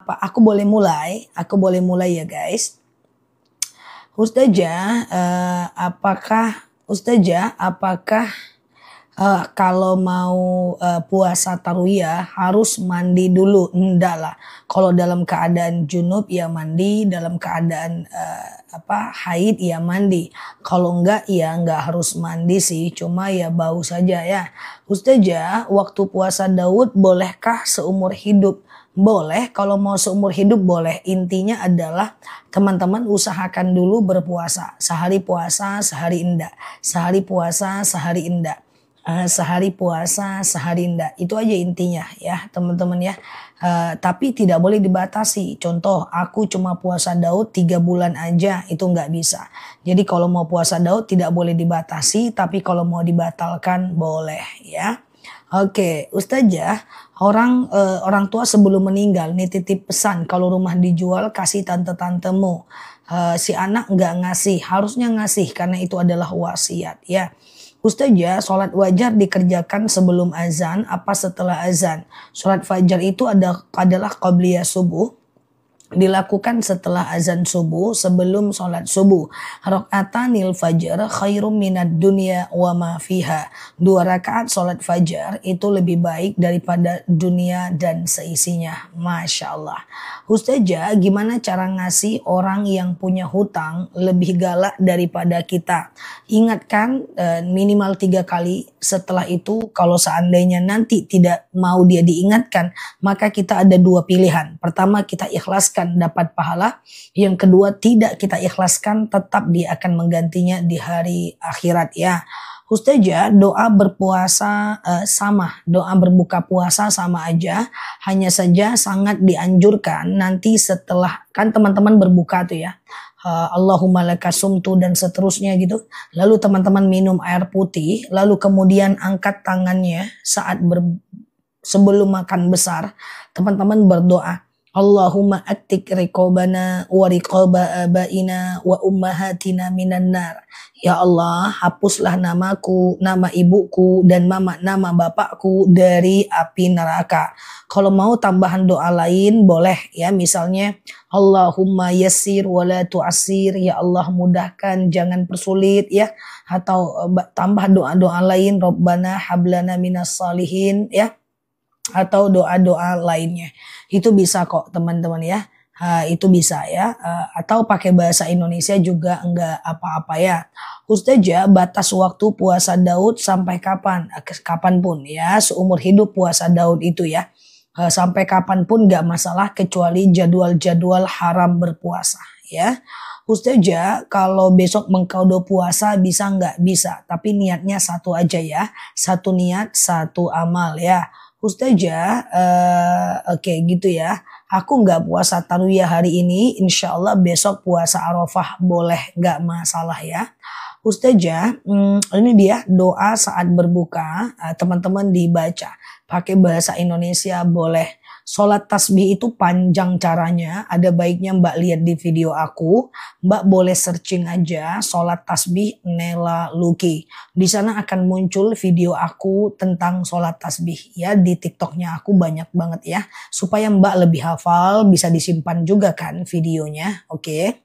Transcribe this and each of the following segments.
Apa aku boleh mulai? Aku boleh mulai ya guys. Ustazah, apakah kalau mau puasa tarwiyah harus mandi dulu? Enggak lah. Kalau dalam keadaan junub ya mandi, dalam keadaan haid ya mandi. Kalau enggak ya enggak harus mandi sih, cuma ya bau saja ya. Ustazah, waktu puasa Daud bolehkah seumur hidup? Boleh, kalau mau seumur hidup boleh. Intinya adalah teman-teman usahakan dulu berpuasa. Sehari puasa, sehari enggak. Sehari puasa, sehari enggak. Sehari puasa, sehari enggak. Itu aja intinya ya teman-teman ya. Tapi tidak boleh dibatasi. Contoh, aku cuma puasa Daud 3 bulan aja, itu nggak bisa. Jadi kalau mau puasa Daud tidak boleh dibatasi, tapi kalau mau dibatalkan boleh ya. Oke, Ustazah, orang tua sebelum meninggal nih titip pesan kalau rumah dijual kasih tante-tantemu. Si anak nggak ngasih, harusnya ngasih karena itu adalah wasiat ya. Ustazah, sholat wajar dikerjakan sebelum azan apa setelah azan? Sholat fajar itu adalah qabliyah subuh. Dilakukan setelah azan subuh sebelum sholat subuh. Rakaatanil fajar khairum minad dunya wa ma fiha. 2 rakaat sholat fajar itu lebih baik daripada dunia dan seisinya. Masya Allah. Ustazah, gimana cara ngasih orang yang punya hutang lebih galak daripada kita? Ingatkan minimal 3 kali. Setelah itu kalau seandainya nanti tidak mau dia diingatkan, maka kita ada 2 pilihan. Pertama, kita ikhlaskan dapat pahala. Yang kedua, tidak kita ikhlaskan, tetap dia akan menggantinya di hari akhirat ya. Ustazah, doa berpuasa doa berbuka puasa sama aja. Hanya saja sangat dianjurkan nanti setelah, kan teman-teman berbuka tuh ya. Allahumma lakasumtu dan seterusnya gitu. Lalu teman-teman minum air putih, lalu kemudian angkat tangannya sebelum makan besar. Teman-teman berdoa, Allahumma attik riqabana wa riqaba abaina wa ummahatina minan nar. Ya Allah, hapuslah namaku, nama ibuku dan nama bapakku dari api neraka. Kalau mau tambahan doa lain boleh ya, misalnya Allahumma yassir wa la tu'assir, ya Allah mudahkan jangan persulit ya, atau tambah doa-doa lain, Rabbana hablana minas salihin ya, atau doa-doa lainnya. Itu bisa kok teman-teman ya. Itu bisa ya. Atau pakai bahasa Indonesia juga enggak apa-apa ya. Ustazah, batas waktu puasa Daud sampai kapan? Kapanpun ya, seumur hidup puasa Daud itu ya. Sampai kapanpun enggak masalah kecuali jadwal-jadwal haram berpuasa ya. Ustazah, kalau besok mengkodo puasa bisa enggak? Bisa, tapi niatnya satu aja ya. Satu niat, satu amal ya. Ustazah, oke gitu ya. Aku nggak puasa tarwiyah hari ini, insya Allah besok puasa Arafah boleh, nggak masalah ya. Ustazah, ini dia doa saat berbuka, teman-teman dibaca. Pakai bahasa Indonesia boleh. Sholat tasbih itu panjang caranya, ada baiknya Mbak lihat di video aku. Mbak boleh searching aja sholat tasbih Nela Luki. Di sana akan muncul video aku tentang sholat tasbih ya, di TikToknya aku banyak banget ya. Supaya Mbak lebih hafal, bisa disimpan juga kan videonya, oke?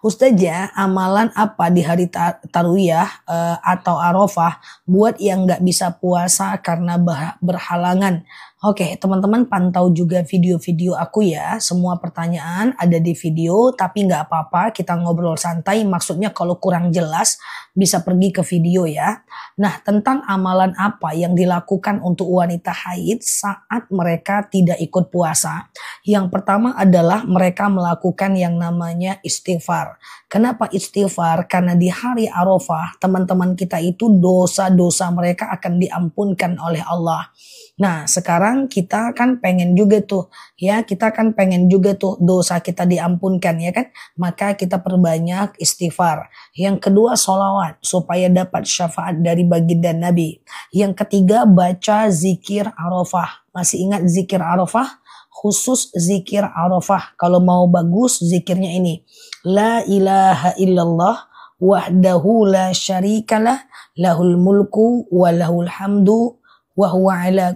Ustazah, amalan apa di hari tarwiyah atau Arafah buat yang nggak bisa puasa karena berhalangan? Oke, teman-teman pantau juga video-video aku ya. Semua pertanyaan ada di video, tapi nggak apa-apa, kita ngobrol santai. Maksudnya kalau kurang jelas bisa pergi ke video ya. Nah, tentang amalan apa yang dilakukan untuk wanita haid saat mereka tidak ikut puasa. Yang pertama adalah mereka melakukan yang namanya istighfar. Kenapa istighfar? Karena di hari Arafah teman-teman kita itu dosa-dosa mereka akan diampunkan oleh Allah. Nah, sekarang kita kan pengen juga tuh ya, dosa kita diampunkan ya kan, maka kita perbanyak istighfar. Yang kedua sholawat supaya dapat syafaat dari baginda Nabi. Yang ketiga baca zikir Arafah. Masih ingat zikir Arafah? Khusus zikir Arafah, kalau mau bagus zikirnya ini, la ilaha illallah wahdahu la syarikalah lahul mulku wa lahul hamdu wa huwa ala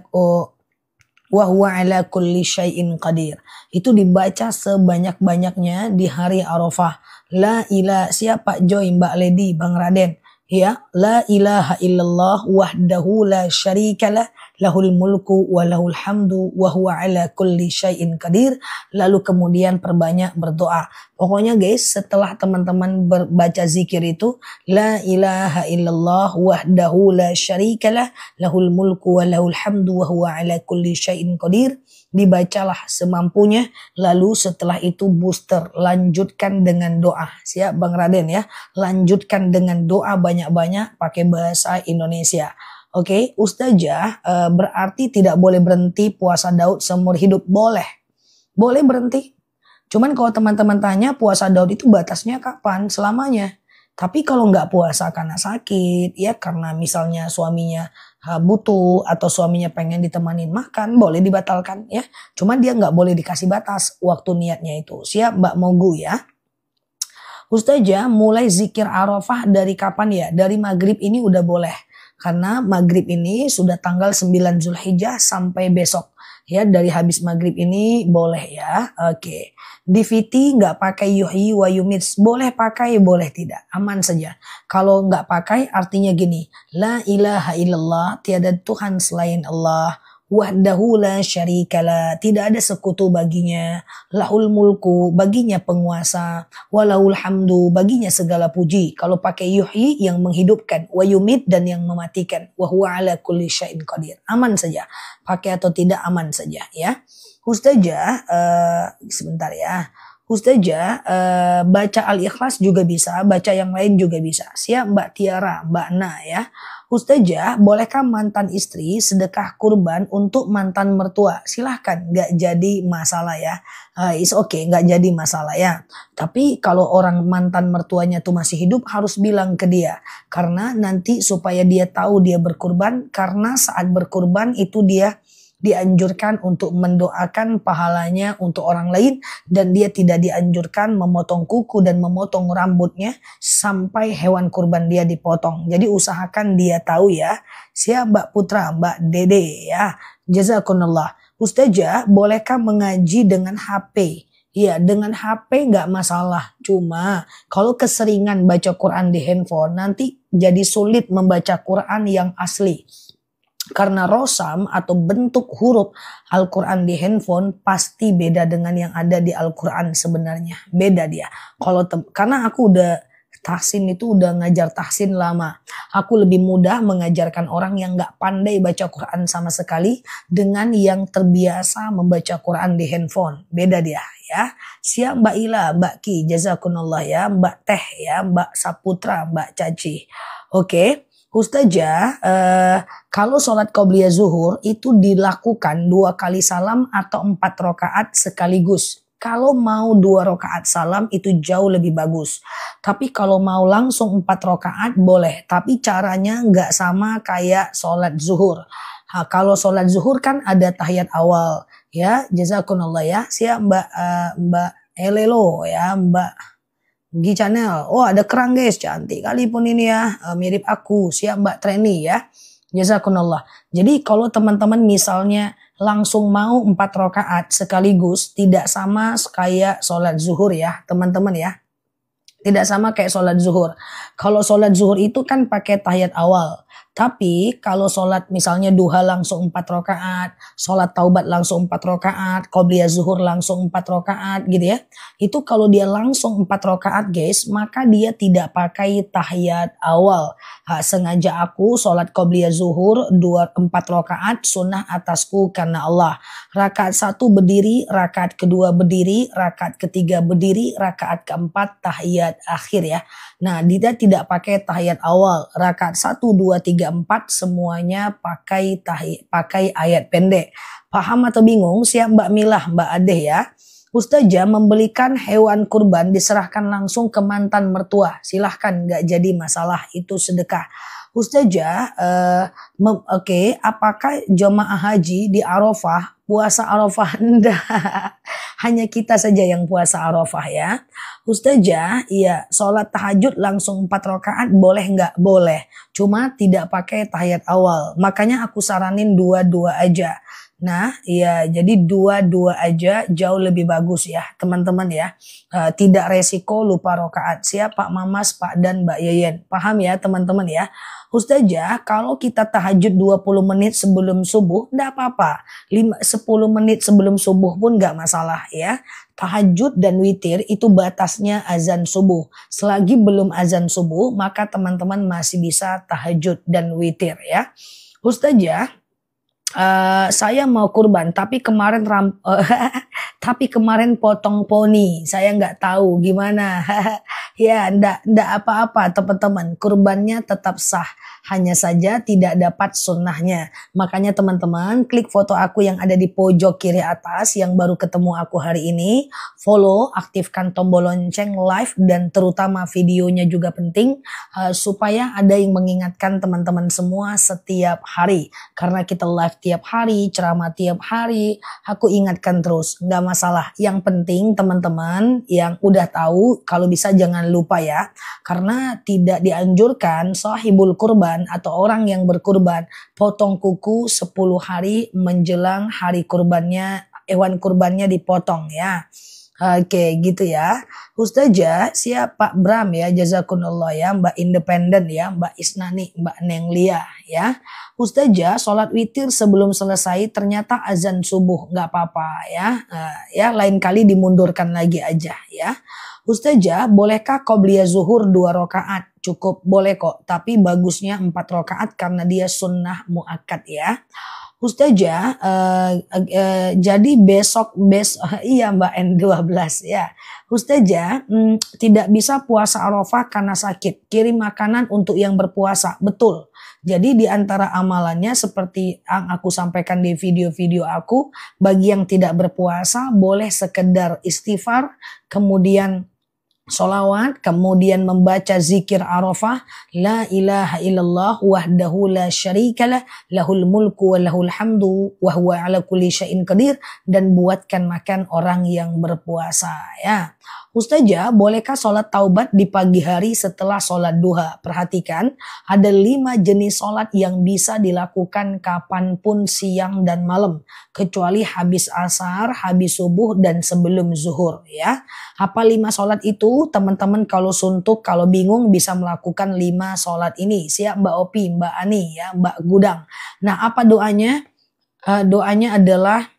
wa huwa ala kulli syai'in qadir. Itu dibaca sebanyak-banyaknya di hari Arafah. La ilaha, siapa Joy, Mbak Lady, Bang Raden? Ya, la ilaha illallah wahdahu la syarikalah lahul mulku wa lahul hamdu wa huwa ala kulli syai'in qadir. Lalu kemudian perbanyak berdoa. Pokoknya guys, setelah teman-teman baca zikir itu, la ilaha illallah wahdahu la syarikalah lahul mulku wa lahul hamdu wa huwa ala kulli syai'in qadir, dibacalah semampunya. Lalu setelah itu booster, lanjutkan dengan doa. Siap Bang Raden ya, lanjutkan dengan doa banyak-banyak pakai bahasa Indonesia. Oke, Ustazah berarti tidak boleh berhenti puasa Daud seumur hidup. Boleh berhenti. Cuman kalau teman-teman tanya puasa Daud itu batasnya kapan? Selamanya. Tapi kalau nggak puasa karena sakit, ya karena misalnya suaminya butuh atau suaminya pengen ditemanin makan, boleh dibatalkan ya. Cuman dia nggak boleh dikasih batas waktu niatnya itu. Siap Mbak Mogu ya. Ustazah mulai zikir Arafah dari kapan ya? Dari maghrib ini udah boleh. Karena maghrib ini sudah tanggal 9 Zulhijjah sampai besok. Ya, dari habis maghrib ini boleh ya. Oke. DVT nggak pakai yuhyi wa yumits. Boleh pakai, boleh tidak. Aman saja. Kalau nggak pakai artinya gini. La ilaha illallah. Tiada Tuhan selain Allah. Wahdahu la syarikalah, tidak ada sekutu baginya. Lahul mulku, baginya penguasa. Walahul hamdu, baginya segala puji. Kalau pakai yuhyi, yang menghidupkan. Wa yumit, dan yang mematikan. Wa huwa ala kulli syai'in qadir. Aman saja. Pakai atau tidak aman saja ya. Ustazah, sebentar ya. Ustazah, baca Al-Ikhlas juga bisa, baca yang lain juga bisa. Siap Mbak Tiara, Mbak Na ya. Ustazah, bolehkah mantan istri sedekah kurban untuk mantan mertua? Silahkan, nggak jadi masalah ya. It's okay, nggak jadi masalah ya. Tapi kalau orang mantan mertuanya tuh masih hidup, harus bilang ke dia. Karena nanti supaya dia tahu dia berkurban, karena saat berkurban itu dia dianjurkan untuk mendoakan pahalanya untuk orang lain, dan dia tidak dianjurkan memotong kuku dan memotong rambutnya sampai hewan kurban dia dipotong. Jadi usahakan dia tahu ya. Siap Mbak Putra, Mbak Dede ya. Jazakumullah. Ustazah, bolehkah mengaji dengan HP? Iya, dengan HP nggak masalah. Cuma kalau keseringan baca Quran di handphone, nanti jadi sulit membaca Quran yang asli. Karena rosam atau bentuk huruf Al-Quran di handphone pasti beda dengan yang ada di Al-Quran sebenarnya. Beda dia. Karena aku udah tahsin itu udah ngajar tahsin lama. Aku lebih mudah mengajarkan orang yang gak pandai baca Quran sama sekali dengan yang terbiasa membaca Quran di handphone. Beda dia ya. Siap Mbak Ila, Mbak Ki, jazakumullah ya. Mbak Teh ya, Mbak Saputra, Mbak Caci. Oke. Ustazah, kalau sholat qobliyah zuhur itu dilakukan 2 kali salam atau 4 rakaat sekaligus. Kalau mau 2 rakaat salam itu jauh lebih bagus. Tapi kalau mau langsung 4 rakaat boleh. Tapi caranya nggak sama kayak sholat zuhur. Kalau sholat zuhur kan ada tahiyat awal. Ya, jazakumullah ya. Siap Mbak Elelo ya, Mbak Gi Channel. Oh ada kerang guys, cantik kali pun ini ya, mirip aku. Siap Mbak Treni ya, jazakumullah. Jadi kalau teman-teman misalnya langsung mau 4 rakaat sekaligus, tidak sama kayak sholat zuhur ya teman-teman ya. Tidak sama kayak sholat zuhur. Kalau sholat zuhur itu kan pakai tahiyat awal. Tapi kalau sholat misalnya duha langsung 4 rakaat, sholat taubat langsung 4 rakaat, qobliyah zuhur langsung 4 rakaat gitu ya. Itu kalau dia langsung 4 rakaat guys, maka dia tidak pakai tahiyat awal. Sengaja aku sholat qobliyah zuhur 4 rakaat sunnah atasku karena Allah. Rakaat 1 berdiri, rakaat kedua berdiri, rakaat ketiga berdiri, rakaat keempat tahiyat akhir ya. Nah dia tidak pakai tahiyat awal. Rakaat 1, 2, 3, 4 semuanya pakai ayat pendek. Paham atau bingung? Siap Mbak Milah, Mbak Adeh ya. Ustazah, membelikan hewan kurban diserahkan langsung ke mantan mertua. Silahkan, nggak jadi masalah, itu sedekah. Ustazah, oke, apakah jemaah haji di Arafah puasa Arafah? Enggak, hanya kita saja yang puasa Arafah ya. Ustazah, iya, sholat tahajud langsung 4 rakaat boleh nggak? Boleh, cuma tidak pakai tahiyat awal. Makanya aku saranin 2 aja. Nah, ya jadi dua-dua aja jauh lebih bagus ya teman-teman ya. Tidak resiko lupa rokaat. Siap Pak Mamas, Pak Dan, Mbak Yeyen. Paham ya teman-teman ya. Ustazah, kalau kita tahajud 20 menit sebelum subuh, enggak apa-apa. 10 menit sebelum subuh pun enggak masalah ya. Tahajud dan witir itu batasnya azan subuh. Selagi belum azan subuh, maka teman-teman masih bisa tahajud dan witir ya. Ustazah, saya mau kurban tapi kemarin tapi kemarin potong poni, saya nggak tahu gimana. Ya, ndak apa-apa teman-teman, kurbannya tetap sah, hanya saja tidak dapat sunnahnya. Makanya teman-teman klik foto aku yang ada di pojok kiri atas yang baru ketemu aku hari ini, follow, aktifkan tombol lonceng live dan terutama videonya juga penting supaya ada yang mengingatkan teman-teman semua setiap hari. Karena kita live tiap hari, ceramah tiap hari, aku ingatkan terus, nggak masalah. Yang penting teman-teman yang udah tahu, kalau bisa jangan lupa ya, karena tidak dianjurkan sahibul kurban atau orang yang berkurban potong kuku 10 hari menjelang hari kurbannya, hewan kurbannya dipotong ya. Oke gitu ya. Ustazah, siap Pak Bram ya, jazakumullah ya, Mbak Independen ya, Mbak Isnani, Mbak Neng Lia ya. Ustazah, sholat witir sebelum selesai ternyata azan subuh, nggak apa-apa ya. Ya lain kali dimundurkan lagi aja ya. Ustazah, bolehkah qobliyah zuhur 2 rakaat? Cukup, boleh kok, tapi bagusnya 4 rakaat karena dia sunnah muakkad ya. Ustazah, jadi besok iya Mbak N12 ya. Ustazah, tidak bisa puasa Arafah karena sakit. Kirim makanan untuk yang berpuasa. Betul. Jadi di antara amalannya seperti yang aku sampaikan di video-video aku, bagi yang tidak berpuasa boleh sekedar istighfar, kemudian sholawat, kemudian membaca zikir Arafah, la ilaha illallah wahdahu la syarikalah, lahul mulku wa lahul hamdu wa huwa ala kulli syai'in qadir, dan buatkan makan orang yang berpuasa ya. Ustazah, bolehkah sholat taubat di pagi hari setelah sholat duha? Perhatikan, ada 5 jenis sholat yang bisa dilakukan kapanpun siang dan malam, kecuali habis asar, habis subuh, dan sebelum zuhur ya. Apa 5 sholat itu? Teman-teman kalau suntuk, kalau bingung bisa melakukan 5 sholat ini. Siap Mbak Opi, Mbak Ani ya, Mbak Gudang. Nah apa doanya? Doanya adalah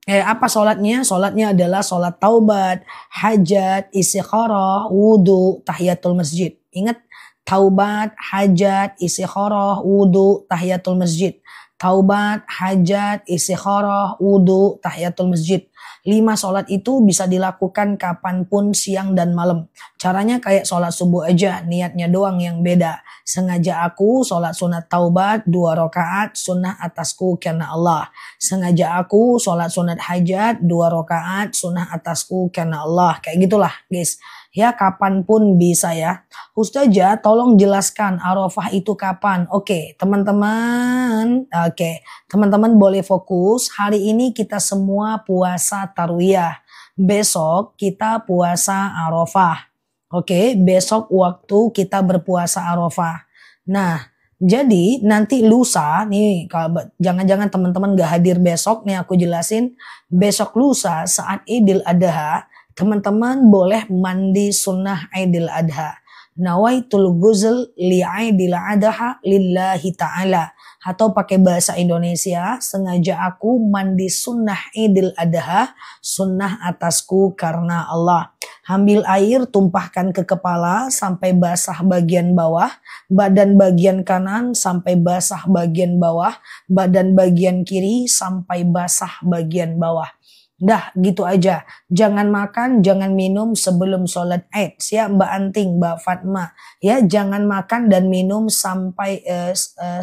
apa sholatnya? Sholatnya adalah sholat taubat, hajat, istikharah, wudu, tahiyatul masjid. Ingat, taubat, hajat, istikharah, wudu, tahiyatul masjid. Taubat, hajat, istikharah, wudu, tahiyatul masjid. 5 sholat itu bisa dilakukan kapanpun siang dan malam. Caranya kayak sholat subuh aja, niatnya doang yang beda. Sengaja aku sholat sunat taubat 2 rakaat, sunnah atasku karena Allah. Sengaja aku sholat sunat hajat 2 rakaat, sunnah atasku karena Allah. Kayak gitulah guys. Ya kapanpun bisa ya. Ustazah tolong jelaskan Arafah itu kapan? Oke teman-teman. Oke teman-teman boleh fokus. Hari ini kita semua puasa tarwiyah. Besok kita puasa Arafah. Oke, besok waktu kita berpuasa Arafah. Nah, jadi nanti lusa nih, jangan-jangan teman-teman gak hadir besok nih aku jelasin. Besok lusa saat Idul Adha, teman-teman boleh mandi sunnah Idul Adha. Nawaitul ghusl li Idul Adha lillahi ta'ala. Atau pakai bahasa Indonesia, sengaja aku mandi sunnah Idul Adha, sunnah atasku karena Allah. Ambil air, tumpahkan ke kepala sampai basah bagian bawah, badan bagian kanan sampai basah bagian bawah, badan bagian kiri sampai basah bagian bawah. Dah gitu aja. Jangan makan, jangan minum sebelum sholat Id. Siap Mbak Anting, Mbak Fatma. Ya jangan makan dan minum sampai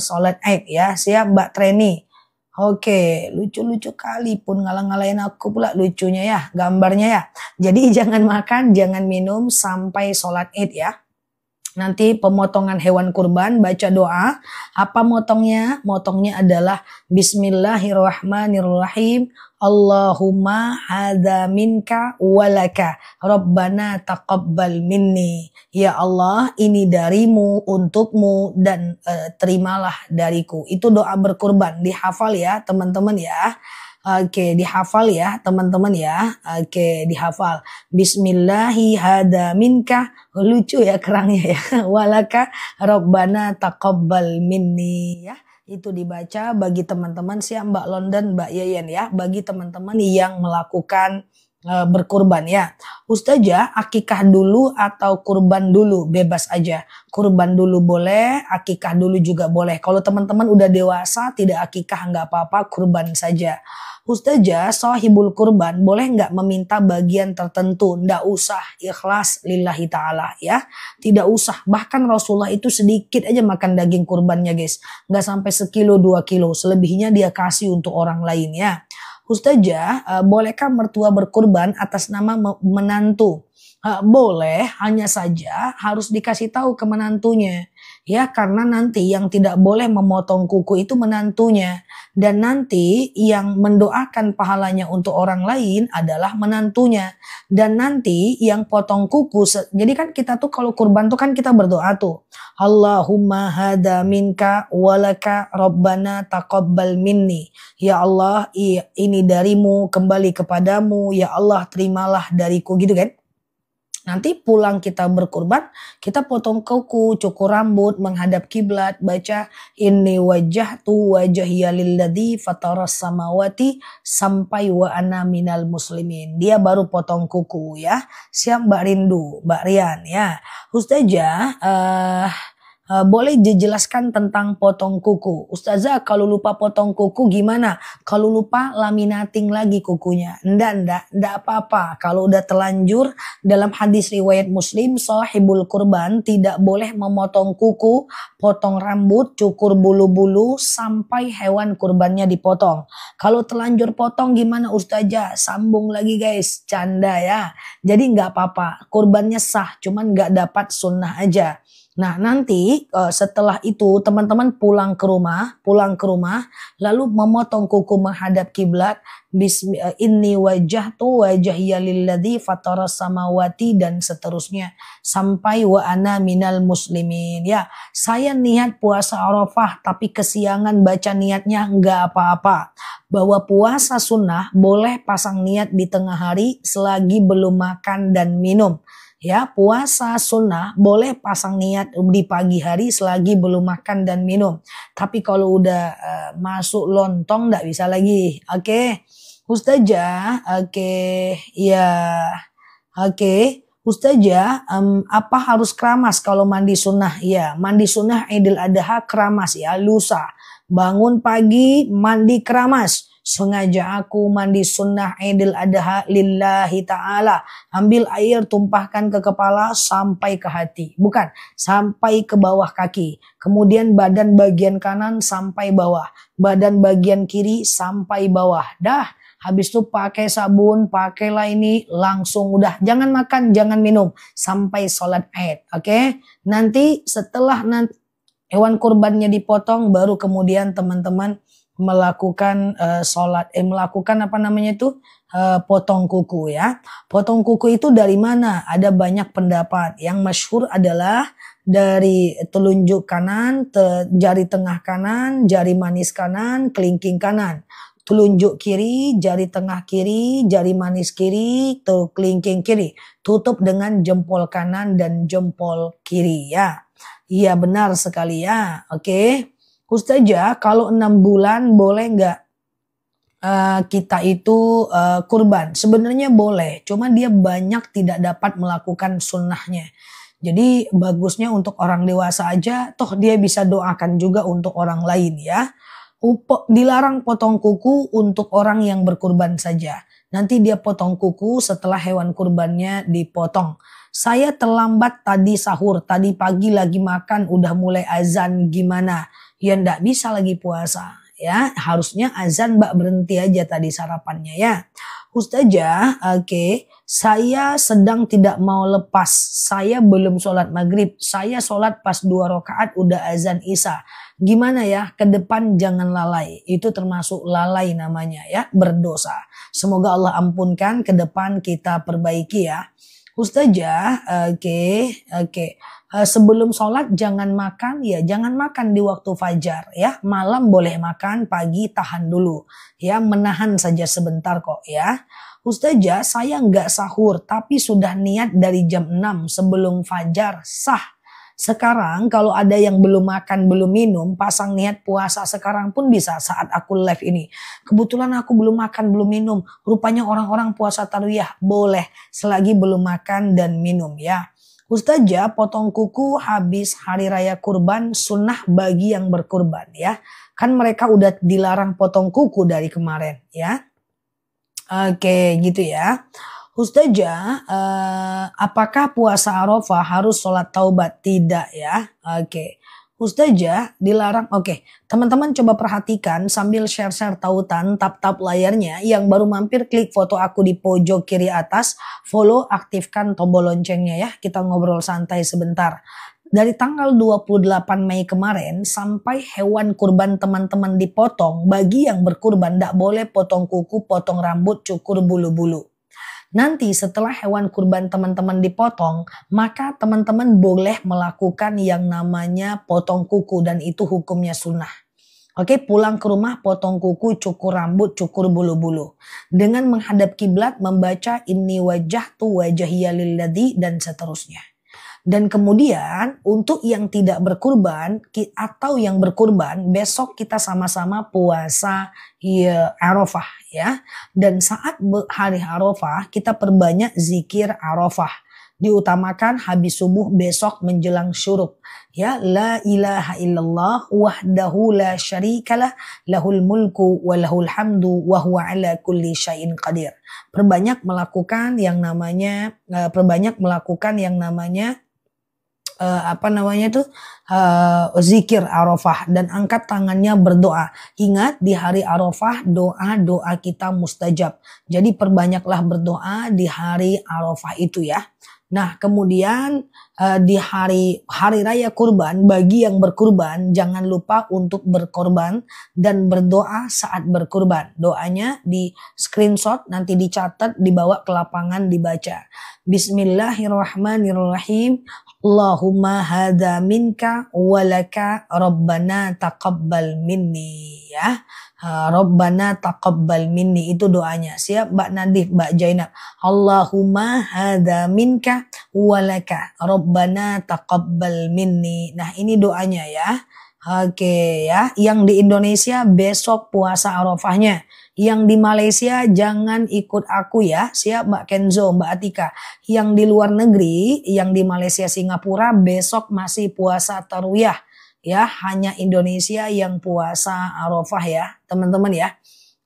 sholat Id ya. Siap Mbak Treni. Oke, lucu-lucu kali pun ngalah-ngalahin aku pula lucunya ya, gambarnya ya. Jadi jangan makan, jangan minum sampai sholat Id ya. Nanti pemotongan hewan kurban, baca doa. Apa motongnya? Motongnya adalah Bismillahirrahmanirrahim. Allahumma hadza minka walaka. Rabbana taqabbal minni. Ya Allah, ini darimu, untukmu, dan terimalah dariku. Itu doa berkurban. Dihafal ya teman-teman ya. Oke, dihafal ya teman-teman ya. Oke, dihafal. Bismillahi hada minka. Lucu ya kerangnya ya. Walaka Rabbana taqabbal minni ya. Itu dibaca bagi teman-teman siap Mbak London, Mbak Yayan ya. Bagi teman-teman yang melakukan berkurban ya. Ustazah, akikah dulu atau kurban dulu? Bebas aja. Kurban dulu boleh, akikah dulu juga boleh. Kalau teman-teman udah dewasa, tidak akikah nggak apa-apa, kurban saja. Ustazah, sahibul kurban boleh nggak meminta bagian tertentu? Nggak usah, ikhlas lillahi ta'ala ya. Tidak usah, bahkan Rasulullah itu sedikit aja makan daging kurbannya guys. Nggak sampai 1 kilo 2 kilo, selebihnya dia kasih untuk orang lain ya. Ustazah, bolehkah mertua berkurban atas nama menantu? Boleh, hanya saja harus dikasih tahu ke menantunya. Ya, karena nanti yang tidak boleh memotong kuku itu menantunya. Dan nanti yang mendoakan pahalanya untuk orang lain adalah menantunya. Dan nanti yang potong kuku, jadi kan kita tuh kalau kurban tuh kan kita berdoa tuh. Allahumma hada minka walaka Rabbana taqabbal minni. Ya Allah, ini darimu, kembali kepadamu. Ya Allah, terimalah dariku, gitu kan. Nanti pulang kita berkurban, kita potong kuku, cukur rambut, menghadap kiblat, baca inni wajjahtu wajhiya lilladzi fataras samawati sampai wa ana minal muslimin. Dia baru potong kuku ya. Siap Mbak Rindu, Mbak Rian ya. Ustazah, boleh dijelaskan tentang potong kuku. Ustazah, kalau lupa potong kuku gimana? Kalau lupa laminating lagi kukunya. Enggak apa-apa. Kalau udah terlanjur dalam hadis riwayat Muslim, sahibul kurban tidak boleh memotong kuku, potong rambut, cukur bulu-bulu sampai hewan kurbannya dipotong. Kalau terlanjur potong gimana Ustazah? Sambung lagi guys, canda ya. Jadi enggak apa-apa. Kurbannya sah, cuman enggak dapat sunnah aja. Nah nanti setelah itu teman-teman pulang ke rumah lalu memotong kuku menghadap kiblat, inni wajjahtu wajhiya lilladzi fataras samawati dan seterusnya sampai wa ana minal muslimin ya. Saya niat puasa Arafah tapi kesiangan baca niatnya, enggak apa-apa. Bahwa puasa sunnah boleh pasang niat di tengah hari selagi belum makan dan minum. Ya, puasa sunnah boleh pasang niat di pagi hari selagi belum makan dan minum. Tapi kalau udah masuk lontong nggak bisa lagi. Oke. Ustazah, oke. Ya. Oke. Ustazah, apa harus keramas kalau mandi sunnah? Ya, mandi sunnah Idul Adha keramas ya, lusa. Bangun pagi mandi keramas. Sengaja aku mandi sunnah Idul Adha lillahi ta'ala. Ambil air, tumpahkan ke kepala sampai ke hati. Bukan, sampai ke bawah kaki. Kemudian badan bagian kanan sampai bawah. Badan bagian kiri sampai bawah. Dah, habis itu pakai sabun, pakailah ini, langsung udah. Jangan makan, jangan minum. Sampai sholat Id. Oke? Nanti setelah hewan kurbannya dipotong, baru kemudian teman-teman melakukan melakukan apa namanya itu potong kuku ya. Potong kuku itu dari mana? Ada banyak pendapat. Yang masyhur adalah dari telunjuk kanan, jari tengah kanan, jari manis kanan, kelingking kanan. Telunjuk kiri, jari tengah kiri, jari manis kiri, kelingking kiri. Tutup dengan jempol kanan dan jempol kiri ya. Iya benar sekali ya. Oke. Ustazah, kalau 6 bulan boleh nggak kita itu kurban? Sebenarnya boleh, cuma dia banyak tidak dapat melakukan sunnahnya. Jadi bagusnya untuk orang dewasa aja, toh dia bisa doakan juga untuk orang lain ya. Dilarang potong kuku untuk orang yang berkurban saja. Nanti dia potong kuku setelah hewan kurbannya dipotong. Saya terlambat tadi sahur, tadi pagi lagi makan, udah mulai azan gimana? Ya ndak bisa lagi puasa ya, harusnya azan Mbak berhenti aja tadi sarapannya ya. Ustazah, oke. saya sedang tidak mau lepas, saya belum sholat maghrib, saya sholat pas 2 rakaat udah azan isya. Gimana ya, ke depan jangan lalai, itu termasuk lalai namanya ya, berdosa. Semoga Allah ampunkan, ke depan kita perbaiki ya. Ustazah, oke. Sebelum sholat jangan makan ya, jangan makan di waktu fajar ya. Malam boleh makan, pagi tahan dulu ya, menahan saja sebentar kok ya. Ustazah, saya nggak sahur tapi sudah niat dari jam 6 sebelum fajar, sah. Sekarang kalau ada yang belum makan, belum minum, pasang niat puasa sekarang pun bisa saat aku live ini. Kebetulan aku belum makan, belum minum. Rupanya orang-orang puasa tarawih boleh selagi belum makan dan minum ya. Ustazah, potong kuku habis hari raya kurban sunnah bagi yang berkurban ya. Kan mereka udah dilarang potong kuku dari kemarin ya. Oke, gitu ya. Ustazah, apakah puasa Arafah harus sholat taubat? Tidak ya. Oke. Ustazah, dilarang. Oke, teman-teman coba perhatikan sambil share-share tautan, tap-tap layarnya. Yang baru mampir klik foto aku di pojok kiri atas, follow, aktifkan tombol loncengnya ya. Kita ngobrol santai sebentar. Dari tanggal 28 Mei kemarin sampai hewan kurban teman-teman dipotong, bagi yang berkurban tidak boleh potong kuku, potong rambut, cukur bulu-bulu. Nanti setelah hewan kurban teman-teman dipotong, maka teman-teman boleh melakukan yang namanya potong kuku dan itu hukumnya sunnah. Oke, pulang ke rumah potong kuku, cukur rambut, cukur bulu-bulu. Dengan menghadap kiblat membaca inni wajjahtu wajhiya lilladzi dan seterusnya. Dan kemudian untuk yang tidak berkurban atau yang berkurban, besok kita sama-sama puasa Arafah ya. Dan saat hari Arafah kita perbanyak zikir Arafah. Diutamakan habis subuh besok menjelang syuruk. Ya, la ilaha illallah wahdahu la syarikalah lahul mulku wa lahul hamdu wa huwa ala kulli syai'in qadir. Perbanyak melakukan yang namanya zikir Arafah dan angkat tangannya berdoa. Ingat di hari Arafah doa kita mustajab. Jadi perbanyaklah berdoa di hari Arafah itu ya. Nah kemudian di hari raya kurban bagi yang berkurban jangan lupa untuk berkorban dan berdoa saat berkurban. Doanya di screenshot nanti dicatat dibawa ke lapangan dibaca. Bismillahirrahmanirrahim. Allahumma hadza minka walaka rabbana taqabbal minni ya. Rabbana taqabbal minni itu doanya. Siap Mbak Nadif, Mbak Jainab. Allahumma hadza minka walaka rabbana taqabbal minni. Nah, ini doanya ya. Oke ya, yang di Indonesia besok puasa Arafahnya. Yang di Malaysia jangan ikut aku ya. Siap Mbak Kenzo, Mbak Atika. Yang di luar negeri, yang di Malaysia, Singapura besok masih puasa tarawih. Ya, hanya Indonesia yang puasa Arafah ya, teman-teman ya.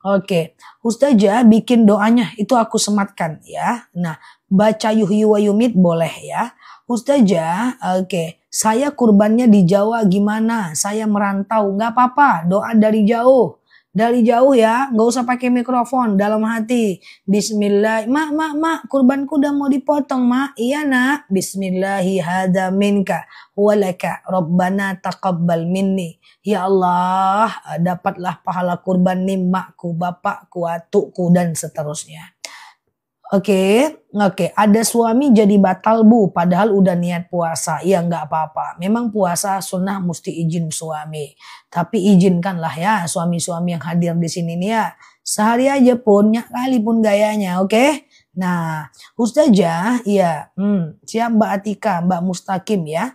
Oke, Ustazah bikin doanya itu aku sematkan ya. Nah, baca yuhyi wa yumit boleh ya. Ustazah, oke. Saya kurbannya di Jawa gimana? Saya merantau, nggak apa-apa. Doa dari jauh. Dari jauh ya, nggak usah pakai mikrofon, dalam hati. Bismillah, mak, kurbanku udah mau dipotong, mak. Iya nak, Bismillahi hadza minka walaka rabbana taqabbal minni. Ya Allah, dapatlah pahala kurban nih makku, bapakku, atukku dan seterusnya. Oke, ada suami jadi batal bu, padahal udah niat puasa. Ya nggak apa-apa, memang puasa sunnah mesti izin suami. Tapi izinkanlah ya suami-suami yang hadir di sini nih ya. Sehari aja pun, nyak kali pun gayanya, oke? Nah, Ustazah, ya, siap Mbak Atika, Mbak Mustaqim ya.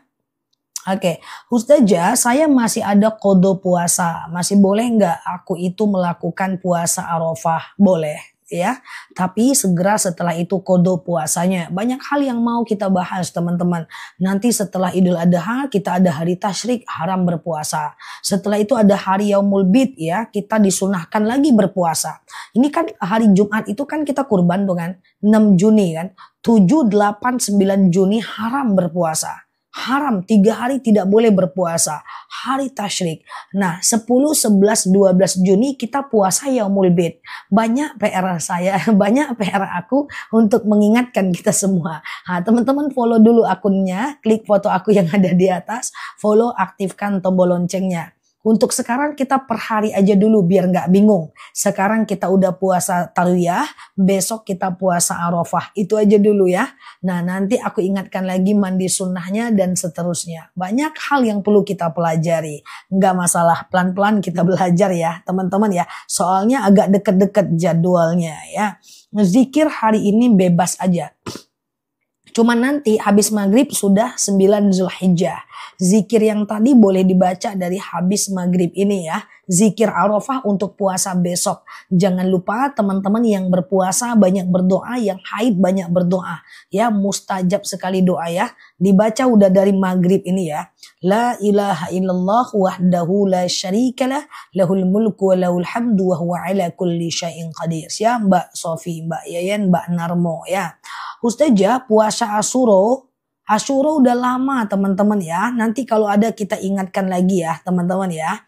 Oke, Ustazah, saya masih ada qada puasa. Masih boleh nggak aku itu melakukan puasa Arafah? Boleh. Ya, tapi segera setelah itu qada puasanya. Banyak hal yang mau kita bahas teman-teman. Nanti setelah Idul Adha kita ada hari tasyrik haram berpuasa. Setelah itu ada hari Yaumul Bid ya, kita disunahkan lagi berpuasa. Ini kan hari Jumat itu kan kita kurban dengan 6 Juni kan. 7, 8, 9 Juni haram berpuasa. haram 3 hari tidak boleh berpuasa. Hari tasyrik. Nah 10, 11, 12 Juni kita puasa Yaumul Bid. Banyak PR saya, banyak PR aku untuk mengingatkan kita semua. Nah, teman-teman follow dulu akunnya, klik foto aku yang ada di atas, follow, aktifkan tombol loncengnya. Untuk sekarang kita per hari aja dulu biar nggak bingung. Sekarang kita udah puasa Tarwiyah, besok kita puasa Arafah. Itu aja dulu ya. Nah nanti aku ingatkan lagi mandi sunnahnya dan seterusnya. Banyak hal yang perlu kita pelajari. Nggak masalah, pelan-pelan kita belajar ya teman-teman ya. Soalnya agak deket-deket jadwalnya ya. Zikir hari ini bebas aja. Cuma nanti habis maghrib sudah 9 Zulhijjah. Zikir yang tadi boleh dibaca dari habis maghrib ini ya. Zikir Arafah untuk puasa besok. Jangan lupa teman-teman yang berpuasa banyak berdoa, yang haid banyak berdoa. Ya mustajab sekali doa ya. Dibaca udah dari maghrib ini ya. La ilaha illallah wahdahu la syarikalah lahul mulku wa lahul hamdu wa huwa ala kulli syai'in qadir. Ya Mbak Sofi, Mbak Yayan, Mbak Narmo ya. Ustazah puasa Asyura udah lama teman-teman ya. Nanti kalau ada kita ingatkan lagi ya teman-teman ya.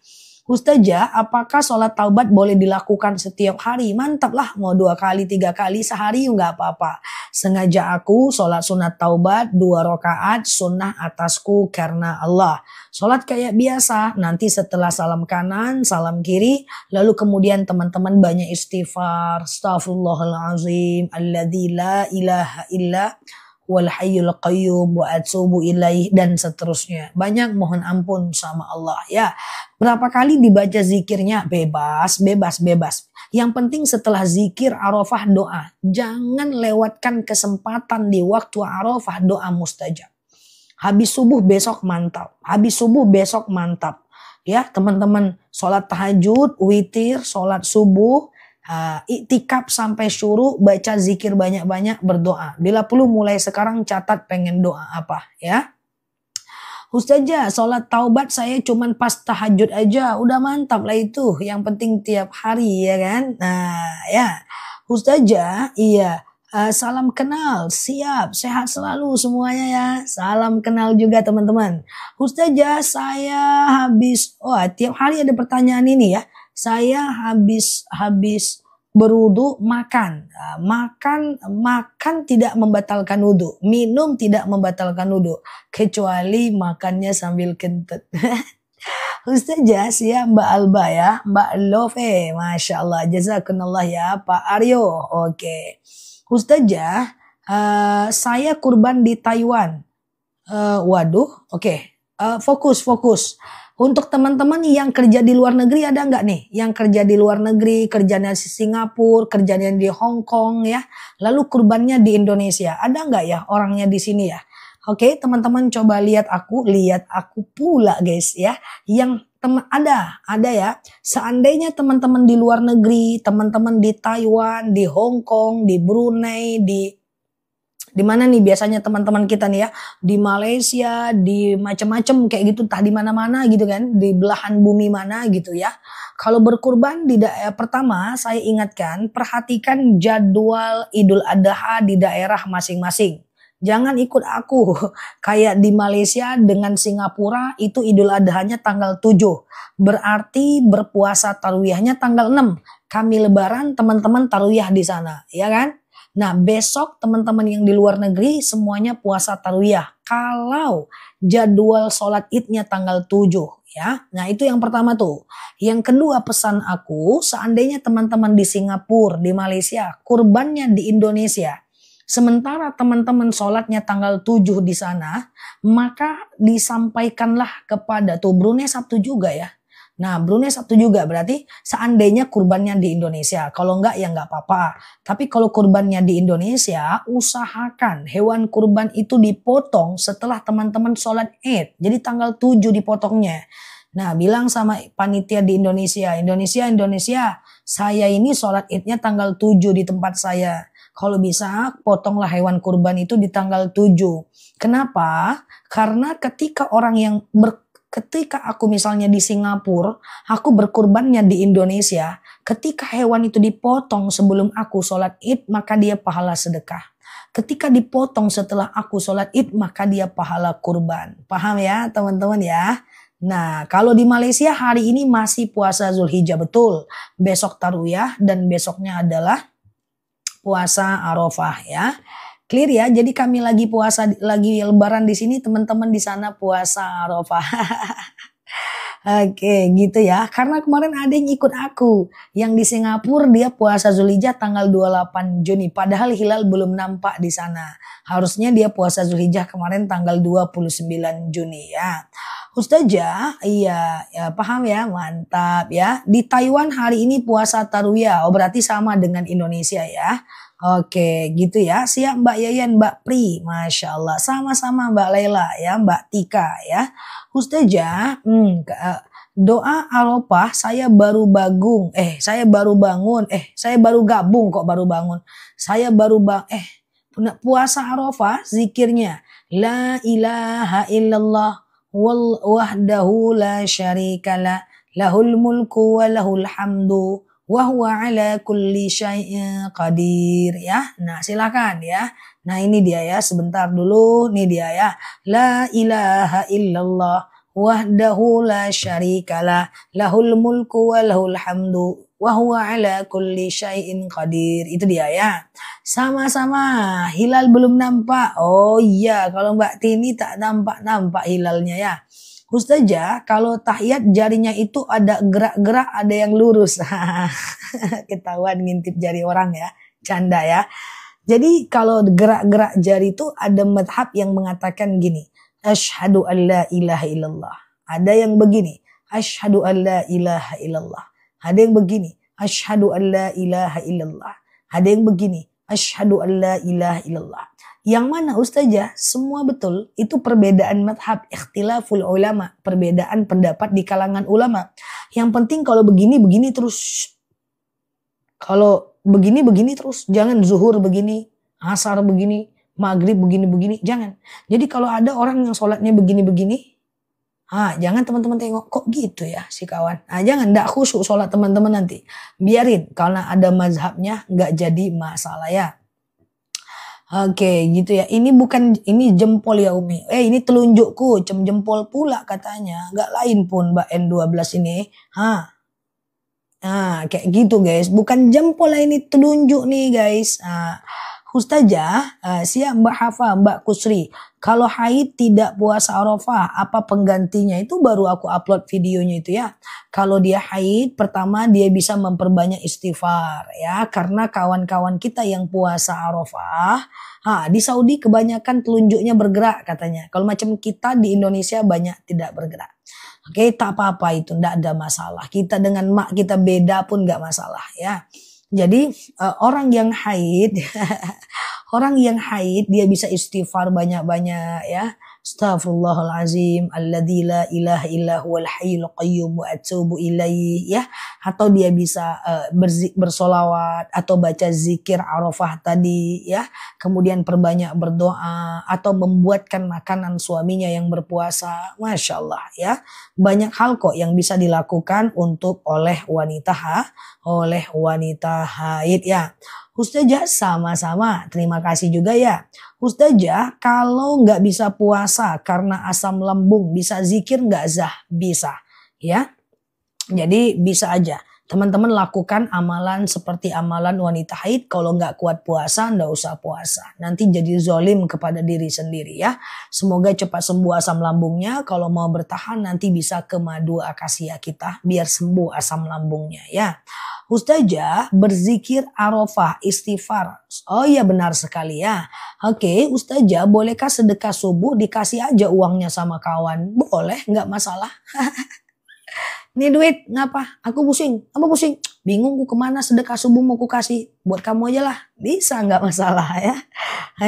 Ustazah, apakah sholat taubat boleh dilakukan setiap hari? Mantap lah, mau 2 kali, 3 kali sehari nggak apa-apa. Sengaja aku sholat sunat taubat 2 rakaat sunnah atasku karena Allah. Sholat kayak biasa, nanti setelah salam kanan, salam kiri, lalu kemudian teman-teman banyak istighfar. Astaghfirullahalazim, alladzi la ilaha illa wal hayyul qayyum wa atubu ilaih dan seterusnya. Banyak mohon ampun sama Allah ya. Berapa kali dibaca zikirnya? Bebas. Yang penting setelah zikir Arafah doa. Jangan lewatkan kesempatan di waktu Arafah doa mustajab. Habis subuh besok mantap. Ya teman-teman, sholat tahajud, witir, sholat subuh, iktikaf sampai syuruk, baca zikir banyak-banyak, berdoa. Bila perlu mulai sekarang catat pengen doa apa ya. Ustazah, sholat taubat saya cuman pas tahajud aja, udah mantap lah itu. Yang penting tiap hari ya kan. Nah ya Ustazah, iya. Salam kenal, siap, sehat selalu semuanya ya. Salam kenal juga teman-teman. Ustazah, saya habis, tiap hari ada pertanyaan ini ya. Saya habis berwudu makan. Makan tidak membatalkan wudu. Minum tidak membatalkan wudu. Kecuali makannya sambil kentut. Ustazah, siap Mbak Alba ya. Mbak Love, Masya Allah. Jazakumullah ya Pak Aryo. Oke. Ustazah, saya kurban di Taiwan. Oke. Fokus. Untuk teman-teman yang kerja di luar negeri ada nggak nih? Yang kerja di luar negeri, kerjanya di Singapura, kerjanya di Hong Kong ya. Lalu kurbannya di Indonesia. Ada nggak ya orangnya di sini ya? Oke, teman-teman coba lihat aku pula guys ya. Yang ada ya. Seandainya teman-teman di luar negeri, teman-teman di Taiwan, di Hong Kong, di Brunei, di mana nih biasanya teman-teman kita nih ya, di Malaysia, di macam-macam kayak gitu, entah di mana-mana gitu kan, di belahan bumi mana gitu ya. Kalau berkurban di daerah, pertama saya ingatkan, perhatikan jadwal Idul Adha di daerah masing-masing. Jangan ikut aku, kayak di Malaysia dengan Singapura itu Idul Adhanya tanggal 7. Berarti berpuasa tarawihnya tanggal 6. Kami lebaran teman-teman tarawih di sana, ya kan? Nah besok teman-teman yang di luar negeri semuanya puasa tarawih. Kalau jadwal sholat idnya tanggal 7 ya. Nah itu yang pertama tuh. Yang kedua pesan aku, seandainya teman-teman di Singapura, di Malaysia, kurbannya di Indonesia. Sementara teman-teman sholatnya tanggal 7 di sana, maka disampaikanlah kepada tuh Brunei Sabtu juga ya. Nah Brunei Sabtu juga berarti seandainya kurbannya di Indonesia. Kalau enggak ya enggak apa-apa. Tapi kalau kurbannya di Indonesia, usahakan hewan kurban itu dipotong setelah teman-teman sholat Id. Jadi tanggal 7 dipotongnya. Nah bilang sama panitia di Indonesia, saya ini sholat Idnya tanggal 7 di tempat saya. Kalau bisa potonglah hewan kurban itu di tanggal 7. Kenapa? Karena ketika aku misalnya di Singapura, aku berkurbannya di Indonesia, ketika hewan itu dipotong sebelum aku sholat Id, maka dia pahala sedekah. ketika dipotong setelah aku sholat id maka dia pahala kurban. Paham ya teman-teman ya? Nah, kalau di Malaysia hari ini masih puasa Zulhijjah betul. Besok Tarwiyah dan besoknya adalah puasa Arafah ya. Clear ya? Jadi kami lagi puasa, lagi lebaran di sini, teman-teman di sana puasa Arafah. Oke, gitu ya. Karena kemarin ada yang ikut aku. Yang di Singapura dia puasa Zulhijjah tanggal 28 Juni. Padahal hilal belum nampak di sana. Harusnya dia puasa Zulhijjah kemarin tanggal 29 Juni ya. Ustazah, iya, ya, paham ya, mantap ya. Di Taiwan hari ini puasa Tarwiyah. Oh, berarti sama dengan Indonesia ya. Oke, gitu ya. Siap Mbak Yayan, Mbak Pri. Masya Allah. Sama-sama Mbak Laila ya, Mbak Tika ya. Ustazah, doa Arafah saya baru bangun, saya baru gabung kok baru bangun. Saya baru puasa Arafah zikirnya la ilaha illallah wahdahu la syarikalah lahul mulku wa lahul hamdu wa huwa ala kulli syai'in qadir ya. Nah, silakan ya. Nah, ini dia ya, sebentar dulu, nih dia ya. La ilaha illallah wahdahu la syarikalah lahul mulku wa lahul hamdu wa huwa ala kulli syai'in qadir. Itu dia ya. Sama-sama, hilal belum nampak. Oh iya, kalau Mbak Tini tak nampak hilalnya ya. Ustazah, kalau tahiyat jarinya itu ada gerak-gerak, ada yang lurus. Ketahuan ngintip jari orang ya. Canda ya. Jadi kalau gerak-gerak jari itu ada madhab yang mengatakan gini. Asyhadu an la ilaha illallah. Ada yang begini. Asyhadu an la ilaha illallah. Ada yang begini. Asyhadu an la ilaha illallah. Ada yang begini. Asyhadu an la ilaha illallah. Yang mana Ustazah? Semua betul. Itu perbedaan madhab. Ikhtilaful ulama. Perbedaan pendapat di kalangan ulama. Yang penting kalau begini terus. Kalau begini terus, jangan zuhur begini, asar begini, maghrib begini, jangan. Jadi kalau ada orang yang sholatnya begini, jangan teman-teman tengok, kok gitu ya si kawan. Jangan, ndak khusyuk sholat teman-teman nanti. Biarin, karena ada mazhabnya nggak jadi masalah ya. Oke, gitu ya. Ini jempol ya Umi. Ini telunjukku, jempol pula katanya. Nggak lain pun Mbak N12 ini. Kayak gitu guys. Bukan jempol lah, ini telunjuk nih guys. Ustazah, siap Mbak Hafa, Mbak Kusri. Kalau haid tidak puasa Arafah, apa penggantinya? Itu baru aku upload videonya itu ya. Kalau dia haid, pertama dia bisa memperbanyak istighfar ya. Karena kawan-kawan kita yang puasa Arafah, di Saudi kebanyakan telunjuknya bergerak katanya. Kalau macam kita di Indonesia banyak tidak bergerak. Oke, tak apa-apa itu, tidak ada masalah. Kita dengan mak kita beda pun nggak masalah ya. Jadi orang yang haid, dia bisa istighfar banyak-banyak ya. Astaghfirullahalazim alladzi la ilaha illa huwal hayyul qayyum wa atubu ilaih ya. Atau dia bisa bersolawat atau baca zikir Arafah tadi ya. Kemudian perbanyak berdoa atau membuatkan makanan suaminya yang berpuasa. Masya Allah ya. Banyak hal kok yang bisa dilakukan oleh wanita haid ya. Ustazah sama-sama, terima kasih juga ya. Ustazah, kalau nggak bisa puasa karena asam lambung, bisa zikir nggak Zah? Bisa ya. Jadi bisa aja. Teman-teman lakukan amalan seperti amalan wanita haid. Kalau nggak kuat puasa, nggak usah puasa. Nanti jadi zolim kepada diri sendiri ya. Semoga cepat sembuh asam lambungnya. Kalau mau bertahan nanti bisa ke madu akasia kita. Biar sembuh asam lambungnya ya. Ustazah, berzikir Arafah, istighfar. Oh iya benar sekali ya. Oke, Ustazah, bolehkah sedekah subuh dikasih aja uangnya sama kawan? Boleh, nggak masalah. Nih duit, ngapa? Aku pusing. Apa pusing? Bingung ku kemana sedekah subuh mau ku kasih. Buat kamu aja lah. Bisa, nggak masalah ya.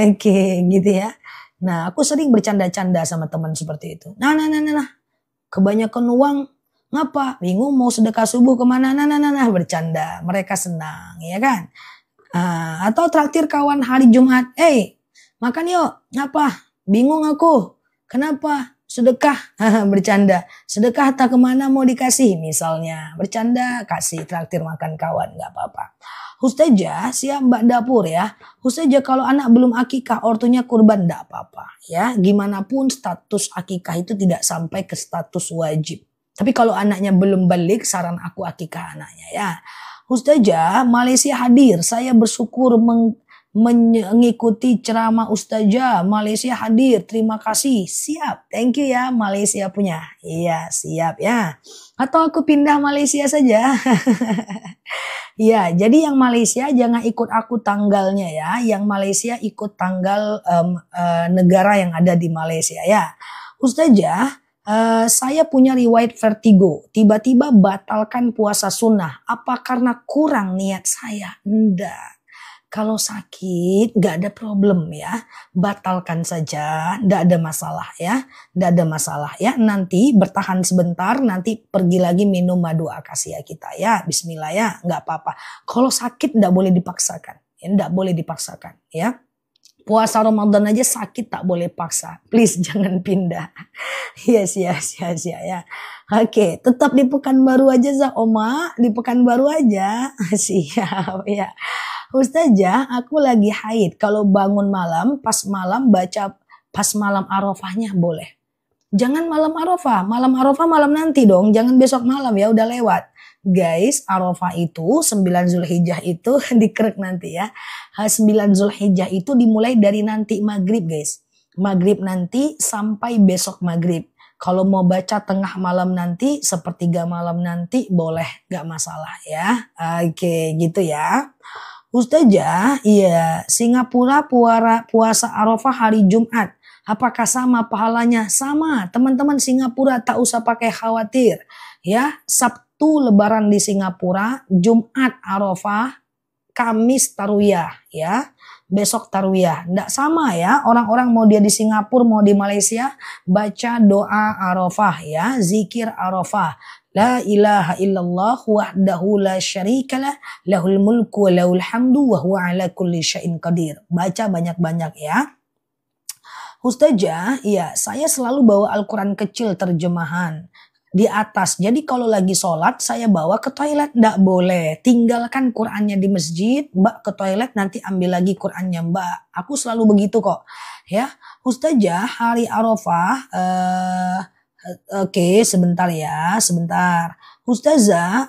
Oke, gitu ya. Nah, aku sering bercanda-canda sama teman seperti itu. Nah. Kebanyakan uang. Ngapa? Bingung mau sedekah subuh kemana? Nah, bercanda. Mereka senang, ya kan? Atau traktir kawan hari Jumat. Makan yuk. Ngapa? Bingung aku. Kenapa? Sedekah. Bercanda. Sedekah tak kemana mau dikasih. Misalnya. Bercanda. Kasih traktir makan kawan. Gak apa-apa. Ustazah siap mbak dapur ya. Ustazah kalau anak belum akikah ortunya kurban enggak apa-apa ya. Gimana pun status akikah itu tidak sampai ke status wajib. Tapi kalau anaknya belum balik saran aku akikah anaknya ya. Ustazah Malaysia hadir. Saya bersyukur mengikuti ceramah Ustazah. Malaysia hadir. Terima kasih. Siap. Thank you ya Malaysia punya. Iya siap ya. Atau aku pindah Malaysia saja. Ya, jadi yang Malaysia jangan ikut aku tanggalnya ya. Yang Malaysia ikut tanggal negara yang ada di Malaysia ya. Ustazah, saya punya riwayat vertigo. Tiba-tiba batalkan puasa sunnah. Apa karena kurang niat saya? Enggak. Kalau sakit gak ada problem ya. Batalkan saja. Gak ada masalah ya. Gak ada masalah ya. Nanti bertahan sebentar. Nanti pergi lagi minum madu akasia kita ya. Bismillah ya. Gak apa-apa. Kalau sakit gak boleh dipaksakan. Ya, gak boleh dipaksakan ya. Puasa Ramadan aja sakit tak boleh paksa. Please jangan pindah. Yes ya. Oke, tetap di Pekanbaru aja Za Oma. Di Pekanbaru aja. Siap ya. Ustazah, aku lagi haid. Kalau bangun malam, pas malam baca pas malam Arafahnya boleh. Jangan malam Arafah. Malam Arafah malam nanti dong. Jangan besok malam ya, udah lewat. Guys, Arafah itu 9 Zulhijjah itu dikerek nanti ya. 9 Zulhijjah itu dimulai dari nanti maghrib guys. Maghrib nanti sampai besok maghrib. Kalau mau baca tengah malam nanti, sepertiga malam nanti boleh. Gak masalah ya. Oke, gitu ya. Ustazah, iya, Singapura puasa Arafah hari Jumat. Apakah sama pahalanya? Sama, teman-teman Singapura tak usah pakai khawatir. Ya, Sabtu Lebaran di Singapura, Jumat Arafah, Kamis Tarwiyah, ya. Besok Tarwiyah. Nggak sama ya, orang-orang mau dia di Singapura, mau di Malaysia, baca doa Arafah ya, zikir Arafah. La ilaha illallah wahdahu la syarikalah lahul mulku wa lahul hamdu wa huwa ala kulli syai'in qadir. Baca banyak-banyak ya. Ustazah, ya saya selalu bawa Al-Quran kecil terjemahan di atas. Jadi kalau lagi sholat saya bawa ke toilet. Nggak boleh. Tinggalkan Qurannya di masjid. Mbak ke toilet nanti ambil lagi Qurannya mbak. Aku selalu begitu kok. Ya, Ustazah hari Arafah. Oke, sebentar ya, sebentar. Ustazah,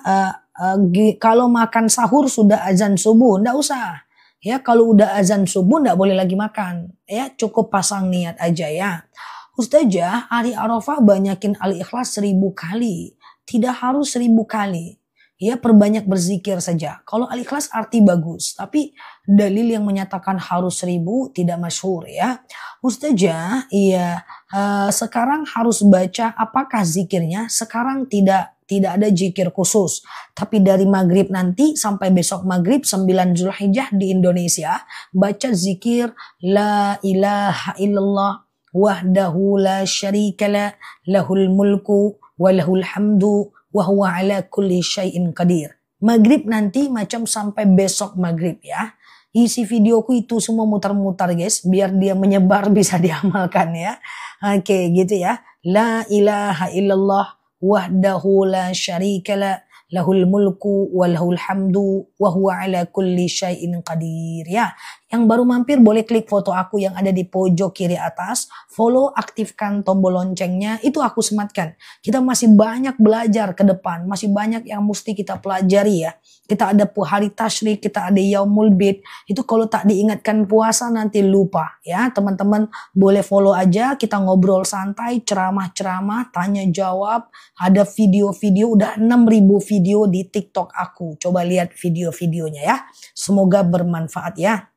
kalau makan sahur sudah azan subuh, ndak usah. Ya, kalau udah azan subuh ndak boleh lagi makan. Ya, cukup pasang niat aja ya. Ustazah, hari Arafah banyakin Al-Ikhlas 1000 kali. Tidak harus 1000 kali. Ya, perbanyak berzikir saja. Kalau Al-Ikhlas arti bagus. Tapi dalil yang menyatakan harus 1000 tidak masyhur ya. Ustazah, iya, sekarang harus baca apakah zikirnya? Sekarang tidak ada zikir khusus. Tapi dari maghrib nanti sampai besok maghrib 9 Zulhijjah di Indonesia. Baca zikir La ilaha illallah wahdahu la syarikalah lahul mulku wa lahul hamdu wa huwa ala kulli syai'in qadir. Maghrib nanti macam sampai besok maghrib ya. Isi videoku itu semua mutar-mutar guys. Biar dia menyebar bisa diamalkan ya. Oke gitu ya. La ilaha illallah wahdahu la syarikalah lahul mulku wa lahul hamdu wa huwa ala kulli syai'in qadir ya. Yang baru mampir boleh klik foto aku yang ada di pojok kiri atas. Follow, aktifkan tombol loncengnya. Itu aku sematkan. Kita masih banyak belajar ke depan. Masih banyak yang mesti kita pelajari ya. Kita ada hari tasyrik, kita ada yaumul bid. Itu kalau tak diingatkan puasa nanti lupa ya. Teman-teman boleh follow aja. Kita ngobrol santai, ceramah-ceramah, tanya jawab. Ada video-video, udah 6.000 video di TikTok aku. Coba lihat video-videonya ya. Semoga bermanfaat ya.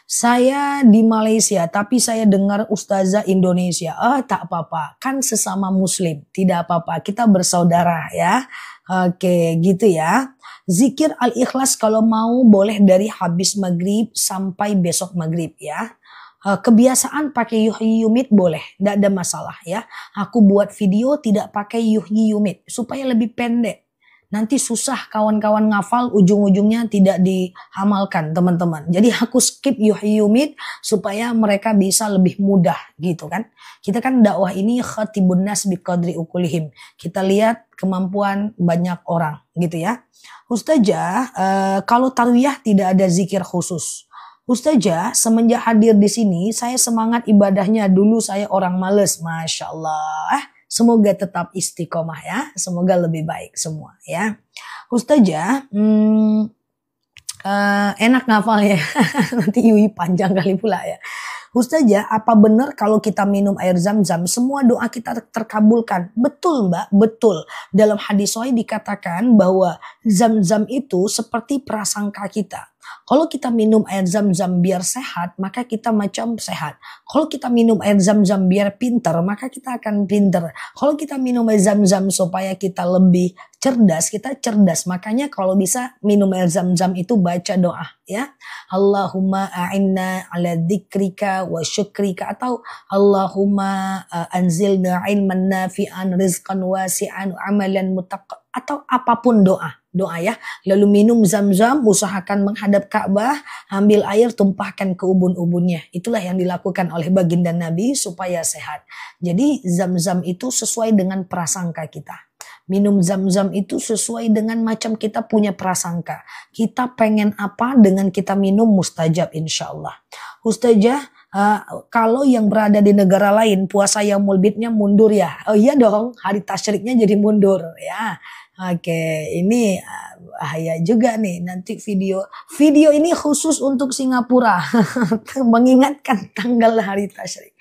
Saya di Malaysia, tapi saya dengar Ustazah Indonesia. Tak apa-apa, kan sesama muslim. Tidak apa-apa, kita bersaudara ya. Oke, gitu ya. Zikir Al-Ikhlas kalau mau boleh dari habis maghrib sampai besok maghrib ya. Kebiasaan pakai yuhyi yumit boleh, tidak ada masalah ya. Aku buat video tidak pakai yuhyi yumit supaya lebih pendek. Nanti susah kawan-kawan ngafal, ujung-ujungnya tidak diamalkan teman-teman. Jadi aku skip yuhyumid supaya mereka bisa lebih mudah gitu kan. Kita kan dakwah ini khatibun nas biqadri ukulihim. Kita lihat kemampuan banyak orang gitu ya. Ustazah, kalau tarwiyah tidak ada zikir khusus. Ustazah, semenjak hadir di sini, saya semangat ibadahnya. Dulu saya orang males, Masya Allah. Semoga tetap istiqomah ya. Semoga lebih baik semua ya. Ustazah, enak ngafal ya. Nanti Yui panjang kali pula ya. Ustazah, apa benar kalau kita minum air zam-zam semua doa kita terkabulkan? Betul Mbak, betul. Dalam hadis sahih dikatakan bahwa zam-zam itu seperti prasangka kita. Kalau kita minum air zam-zam biar sehat, maka kita macam sehat. Kalau kita minum air zam-zam biar pinter, maka kita akan pinter. Kalau kita minum air zam-zam supaya kita lebih cerdas, kita cerdas. Makanya kalau bisa minum air zam-zam itu baca doa ya. Allahumma a'inna ala dzikrika wa syukrika, atau Allahumma anzilna ilman nafi'an rizqan wasi'an amalan mutaqabbal, atau apapun doa ya. Lalu minum zam-zam, usahakan menghadap Ka'bah, ambil air tumpahkan ke ubun-ubunnya. Itulah yang dilakukan oleh baginda Nabi supaya sehat. Jadi zam-zam itu sesuai dengan prasangka kita. Minum zam-zam itu sesuai dengan macam kita punya prasangka. Kita pengen apa dengan kita minum mustajab insya Allah. Ustazah, kalau yang berada di negara lain puasa yaumul bidnya mundur ya? Oh iya dong, hari tasyriknya jadi mundur ya. Oke, ini bahaya juga nih nanti video ini khusus untuk Singapura. Mengingatkan tanggal hari tasyrik.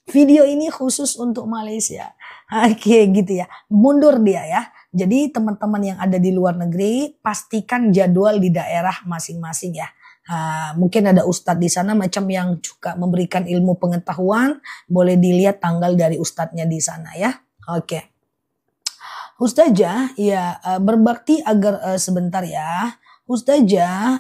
Video ini khusus untuk Malaysia. Oke, gitu ya. Mundur dia ya. Jadi teman-teman yang ada di luar negeri pastikan jadwal di daerah masing-masing ya. Mungkin ada ustadz di sana macam yang juga memberikan ilmu pengetahuan, boleh dilihat tanggal dari ustadznya di sana ya. Oke. Ustazah, ya berbakti agar sebentar ya. Ustazah,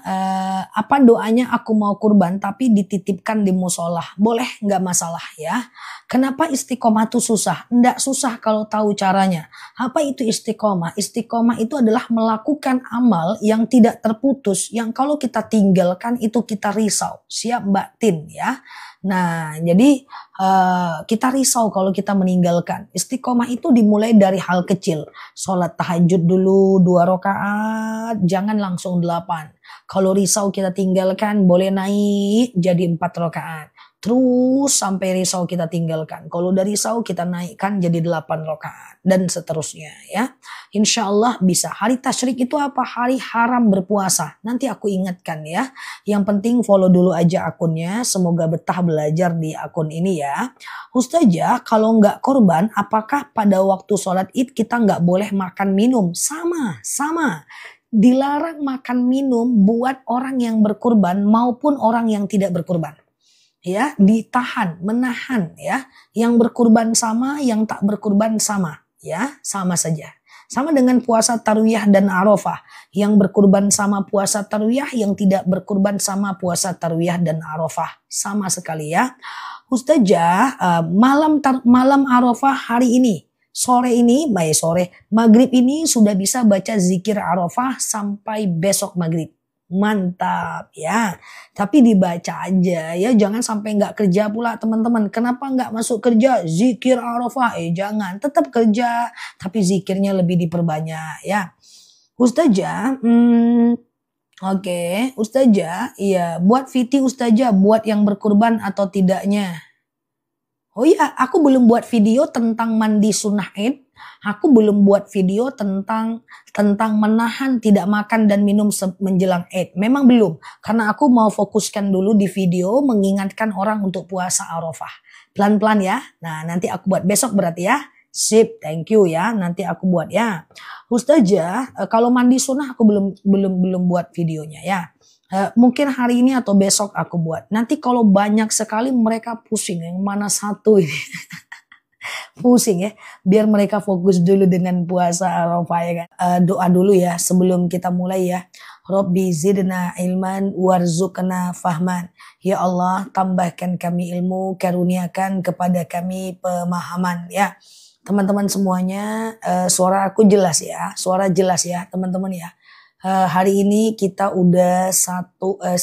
apa doanya aku mau kurban tapi dititipkan di musola? Boleh, nggak masalah ya. Kenapa istiqomah itu susah? Nggak susah kalau tahu caranya. Apa itu istiqomah? Istiqomah itu adalah melakukan amal yang tidak terputus. Yang kalau kita tinggalkan itu kita risau. Siap batin ya. Nah, jadi kita risau kalau kita meninggalkan. Istiqomah itu dimulai dari hal kecil. Sholat tahajud dulu 2 rakaat, jangan langsung 8. Kalau risau kita tinggalkan, boleh naik jadi 4 rakaat. Terus sampai risau kita tinggalkan. Kalau dari risau kita naikkan jadi 8 rakaat. Dan seterusnya ya. Insya Allah bisa. Hari tasyrik itu apa? Hari haram berpuasa. Nanti aku ingatkan ya. Yang penting follow dulu aja akunnya. Semoga betah belajar di akun ini ya. Ustazah, kalau nggak korban, apakah pada waktu sholat id kita nggak boleh makan minum? Sama. Dilarang makan minum buat orang yang berkurban maupun orang yang tidak berkurban. Ya, ditahan, menahan ya. Yang berkurban sama, yang tak berkurban sama ya, sama saja. Sama dengan puasa tarwiyah dan arafah. Yang berkurban sama puasa tarwiyah, yang tidak berkurban sama puasa tarwiyah dan arafah. Sama sekali ya. Ustazah, malam arafah hari ini, maghrib ini sudah bisa baca zikir arafah sampai besok maghrib. Mantap ya. Tapi dibaca aja ya, jangan sampai nggak kerja pula teman-teman. Kenapa nggak masuk kerja? Zikir arafah, jangan, tetap kerja tapi zikirnya lebih diperbanyak ya. Ustazah, oke. Ustazah, iya, buat fiti Ustazah, buat yang berkurban atau tidaknya. Oh iya, aku belum buat video tentang mandi sunnah id. Aku belum buat video tentang menahan tidak makan dan minum menjelang id. Memang belum, karena aku mau fokuskan dulu di video mengingatkan orang untuk puasa arafah. Pelan-pelan ya. Nah, nanti aku buat besok berarti ya. Sip, thank you ya. Nanti aku buat ya. Ustazah, kalau mandi sunnah aku belum buat videonya ya. Mungkin hari ini atau besok aku buat. Nanti kalau banyak sekali mereka pusing yang mana satu ini. Pusing ya, biar mereka fokus dulu dengan puasa arafah ya kan. Doa dulu ya sebelum kita mulai ya. Rabbi zidna ilman warzuqna fahman. Ya Allah, tambahkan kami ilmu, karuniakan kepada kami pemahaman ya. Teman-teman semuanya, suara aku jelas ya? Suara jelas ya teman-teman ya? Hari ini kita udah 9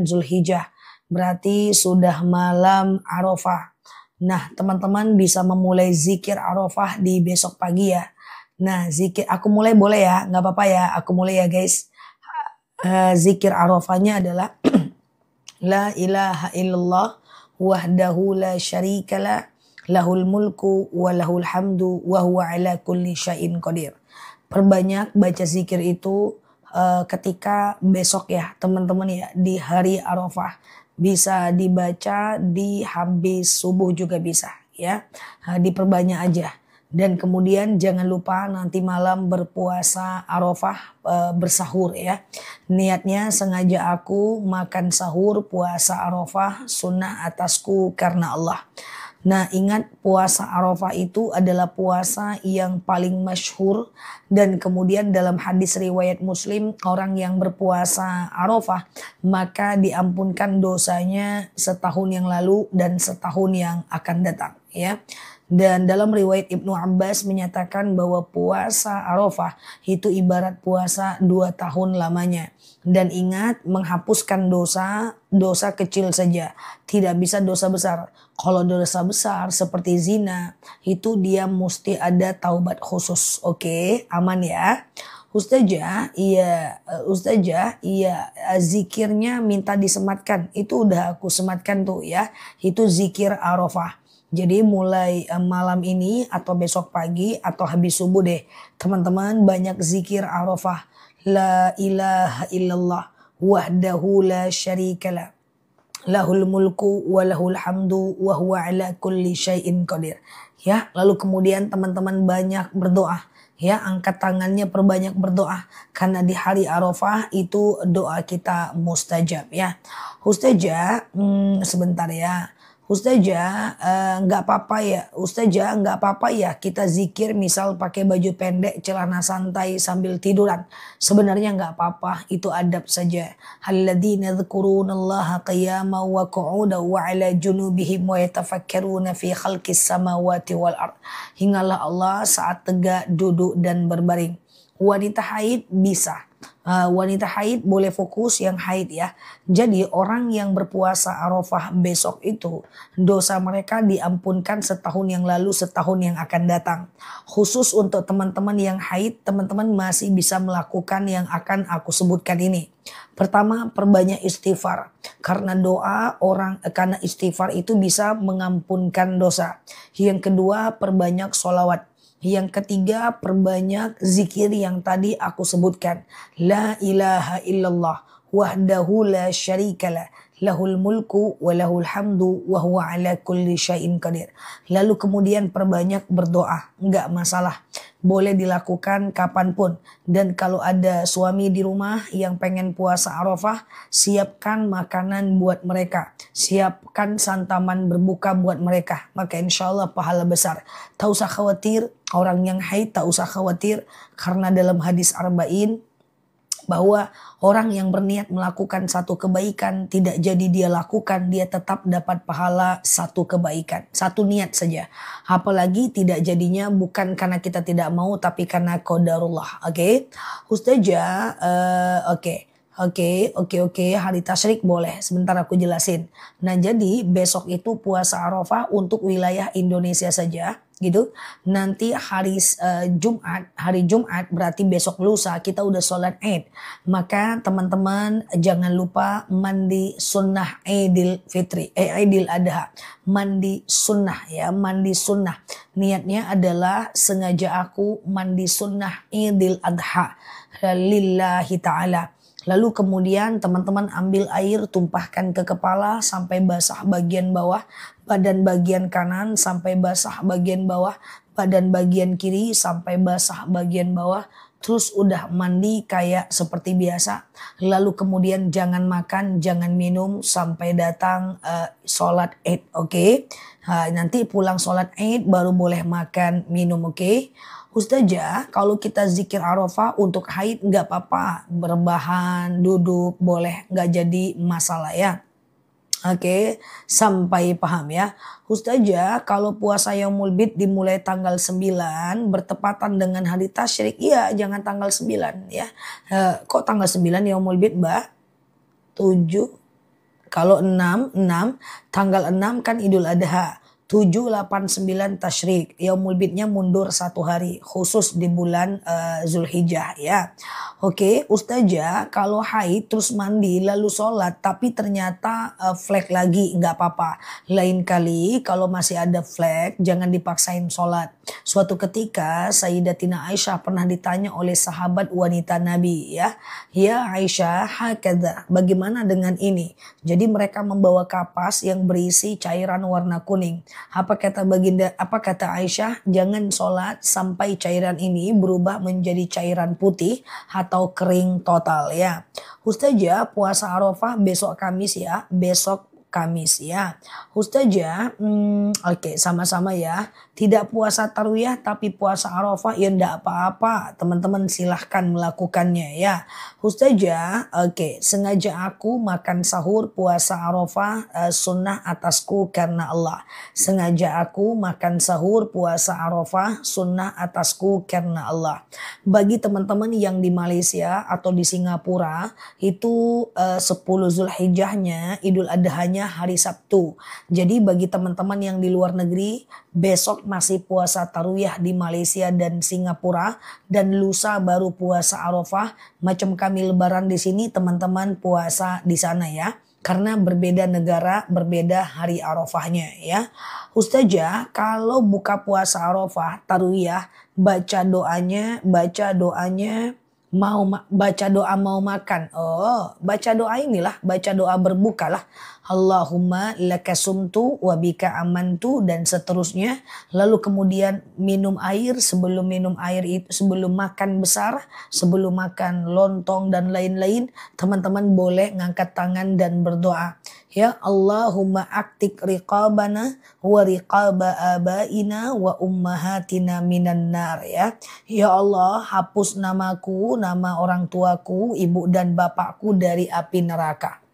Zulhijjah, berarti sudah malam Arafah. Nah teman-teman bisa memulai zikir Arafah di besok pagi ya. Nah zikir, aku mulai boleh ya? Nggak apa-apa ya, aku mulai ya guys. Zikir Arafahnya adalah La ilaha illallah wahdahu la syarikalah lahul mulku wa lahul hamdu wa huwa ala kulli syai'in qadir. Perbanyak baca zikir itu ketika besok ya teman-teman ya, di hari Arafah. Bisa dibaca di habis subuh juga bisa ya. Diperbanyak aja. Dan kemudian jangan lupa nanti malam berpuasa Arafah, bersahur ya. Niatnya sengaja aku makan sahur puasa Arafah sunnah atasku karena Allah. Nah ingat puasa Arafah itu adalah puasa yang paling masyhur, dan kemudian dalam hadis riwayat Muslim, orang yang berpuasa Arafah maka diampunkan dosanya setahun yang lalu dan setahun yang akan datang ya. Dan dalam riwayat Ibnu Abbas menyatakan bahwa puasa Arafah itu ibarat puasa 2 tahun lamanya. Dan ingat, menghapuskan dosa kecil saja, tidak bisa dosa besar. Kalau dosa besar seperti zina, itu dia mesti ada taubat khusus. Oke, aman ya. Ustazah, iya, zikirnya minta disematkan. Itu udah aku sematkan tuh ya. Itu zikir Arafah. Jadi mulai malam ini atau besok pagi atau habis subuh deh, teman-teman banyak zikir Arafah. La ilaha illallah wahdahu la syarikalah lahul mulku wa lahul hamdu wa huwa ala kulli syai'in qadir. Ya, lalu kemudian teman-teman banyak berdoa. Ya, angkat tangannya, perbanyak berdoa karena di hari Arafah itu doa kita mustajab ya. Ustazah, sebentar ya. Ustazah, nggak apa-apa ya. Ustazah, nggak apa-apa ya kita zikir misal pakai baju pendek, celana santai sambil tiduran. Sebenarnya nggak apa-apa, itu adab saja. Alladzina yadhkurunallaha qiyaman wa qu'udan wa 'ala junubihim wa yatafakkaruna fi khalqis samawati wal ard. Ingatlah Allah saat tegak, duduk dan berbaring. Wanita haid bisa. Wanita haid boleh fokus yang haid ya. Jadi orang yang berpuasa Arafah besok itu dosa mereka diampunkan setahun yang lalu, setahun yang akan datang. Khusus untuk teman-teman yang haid, teman-teman masih bisa melakukan yang akan aku sebutkan ini. Pertama, perbanyak istighfar. Karena karena istighfar itu bisa mengampunkan dosa. Yang kedua, perbanyak sholawat. Yang ketiga, perbanyak zikir yang tadi aku sebutkan. La ilaha illallah wahdahu la syarikalah lahul mulku wa lahul hamdu wa huwa ala kulli syai'in qadir. Lalu kemudian perbanyak berdoa. Enggak masalah. Boleh dilakukan kapanpun. Dan kalau ada suami di rumah yang pengen puasa Arafah, siapkan makanan buat mereka. Siapkan santaman berbuka buat mereka. Maka insya Allah pahala besar. Tak usah khawatir, orang yang haid tak usah khawatir. Karena dalam hadis Arba'in, bahwa orang yang berniat melakukan satu kebaikan tidak jadi dia lakukan, dia tetap dapat pahala satu kebaikan, satu niat saja. Apalagi tidak jadinya bukan karena kita tidak mau tapi karena qadarullah. Oke. Ustazah, Oke, hari tasyrik boleh. Sebentar aku jelasin. Nah, jadi besok itu puasa Arafah untuk wilayah Indonesia saja, gitu. Nanti hari Jumat berarti besok lusa kita udah sholat Id. Maka teman-teman jangan lupa mandi sunnah Idul Fitri, Idul Adha. Mandi sunnah ya, mandi sunnah. Niatnya adalah sengaja aku mandi sunnah Idul Adha lillahi ta'ala. Lalu kemudian teman-teman ambil air, tumpahkan ke kepala sampai basah bagian bawah, badan bagian kanan sampai basah bagian bawah, badan bagian kiri sampai basah bagian bawah. Terus udah mandi kayak seperti biasa. Lalu kemudian jangan makan, jangan minum sampai datang sholat Id, oke? Nanti pulang sholat Id baru boleh makan, minum, oke? Ustazah, kalau kita zikir Arafah untuk haid nggak apa-apa, berbahan, duduk boleh, nggak jadi masalah ya. Oke, sampai paham ya. Ustazah, kalau puasa Yaumul Bid dimulai tanggal 9 bertepatan dengan hari tasyrik, iya jangan tanggal 9 ya. Kok tanggal 9 Yaumul Bid, Mbak? 7. Kalau 6 tanggal 6 kan Idul Adha. 7, 8, 9 tasyrik. Yaumul Bidnya mundur 1 hari khusus di bulan Zulhijjah ya. Oke, Ustazah, kalau haid terus mandi lalu sholat tapi ternyata flek lagi nggak apa-apa. Lain kali kalau masih ada flek jangan dipaksain sholat. Suatu ketika Sayyidatina Aisyah pernah ditanya oleh sahabat wanita Nabi ya. Ya Aisyah, hakadha, bagaimana dengan ini? Jadi mereka membawa kapas yang berisi cairan warna kuning. Apa kata Aisyah? Jangan sholat sampai cairan ini berubah menjadi cairan putih atau kering total ya. Ustazah, puasa Arafah besok Kamis ya. Besok Kamis ya. Ustazah, oke, sama-sama ya. Tidak puasa Tarwiyah tapi puasa Arafah ya enggak apa-apa. Teman-teman silahkan melakukannya ya. Ustazah, oke, sengaja aku makan sahur puasa Arafah sunnah atasku karena Allah. Sengaja aku makan sahur puasa Arafah sunnah atasku karena Allah. Bagi teman-teman yang di Malaysia atau di Singapura itu 10 Zulhijjahnya Idul Adhanya hari Sabtu. Jadi bagi teman-teman yang di luar negeri besok masih puasa Tarwiyah di Malaysia dan Singapura dan lusa baru puasa Arafah. Macam kami lebaran di sini teman-teman puasa di sana ya. Karena berbeda negara, berbeda hari Arafahnya ya. Ustazah, kalau buka puasa Arafah, Tarwiyah, baca doanya baca doa mau makan. Oh, baca doa inilah, baca doa berbuka lah. Allahumma lakasumtu wa bika amantu dan seterusnya. Lalu kemudian minum air, sebelum minum air itu, sebelum makan besar, sebelum makan lontong dan lain-lain, teman-teman boleh ngangkat tangan dan berdoa. Ya Allahumma aktik riqabana wa riqaba abaina wa ummahatina minan nar ya. Ya Allah, hapus namaku, nama orang tuaku, ibu dan bapakku dari api neraka.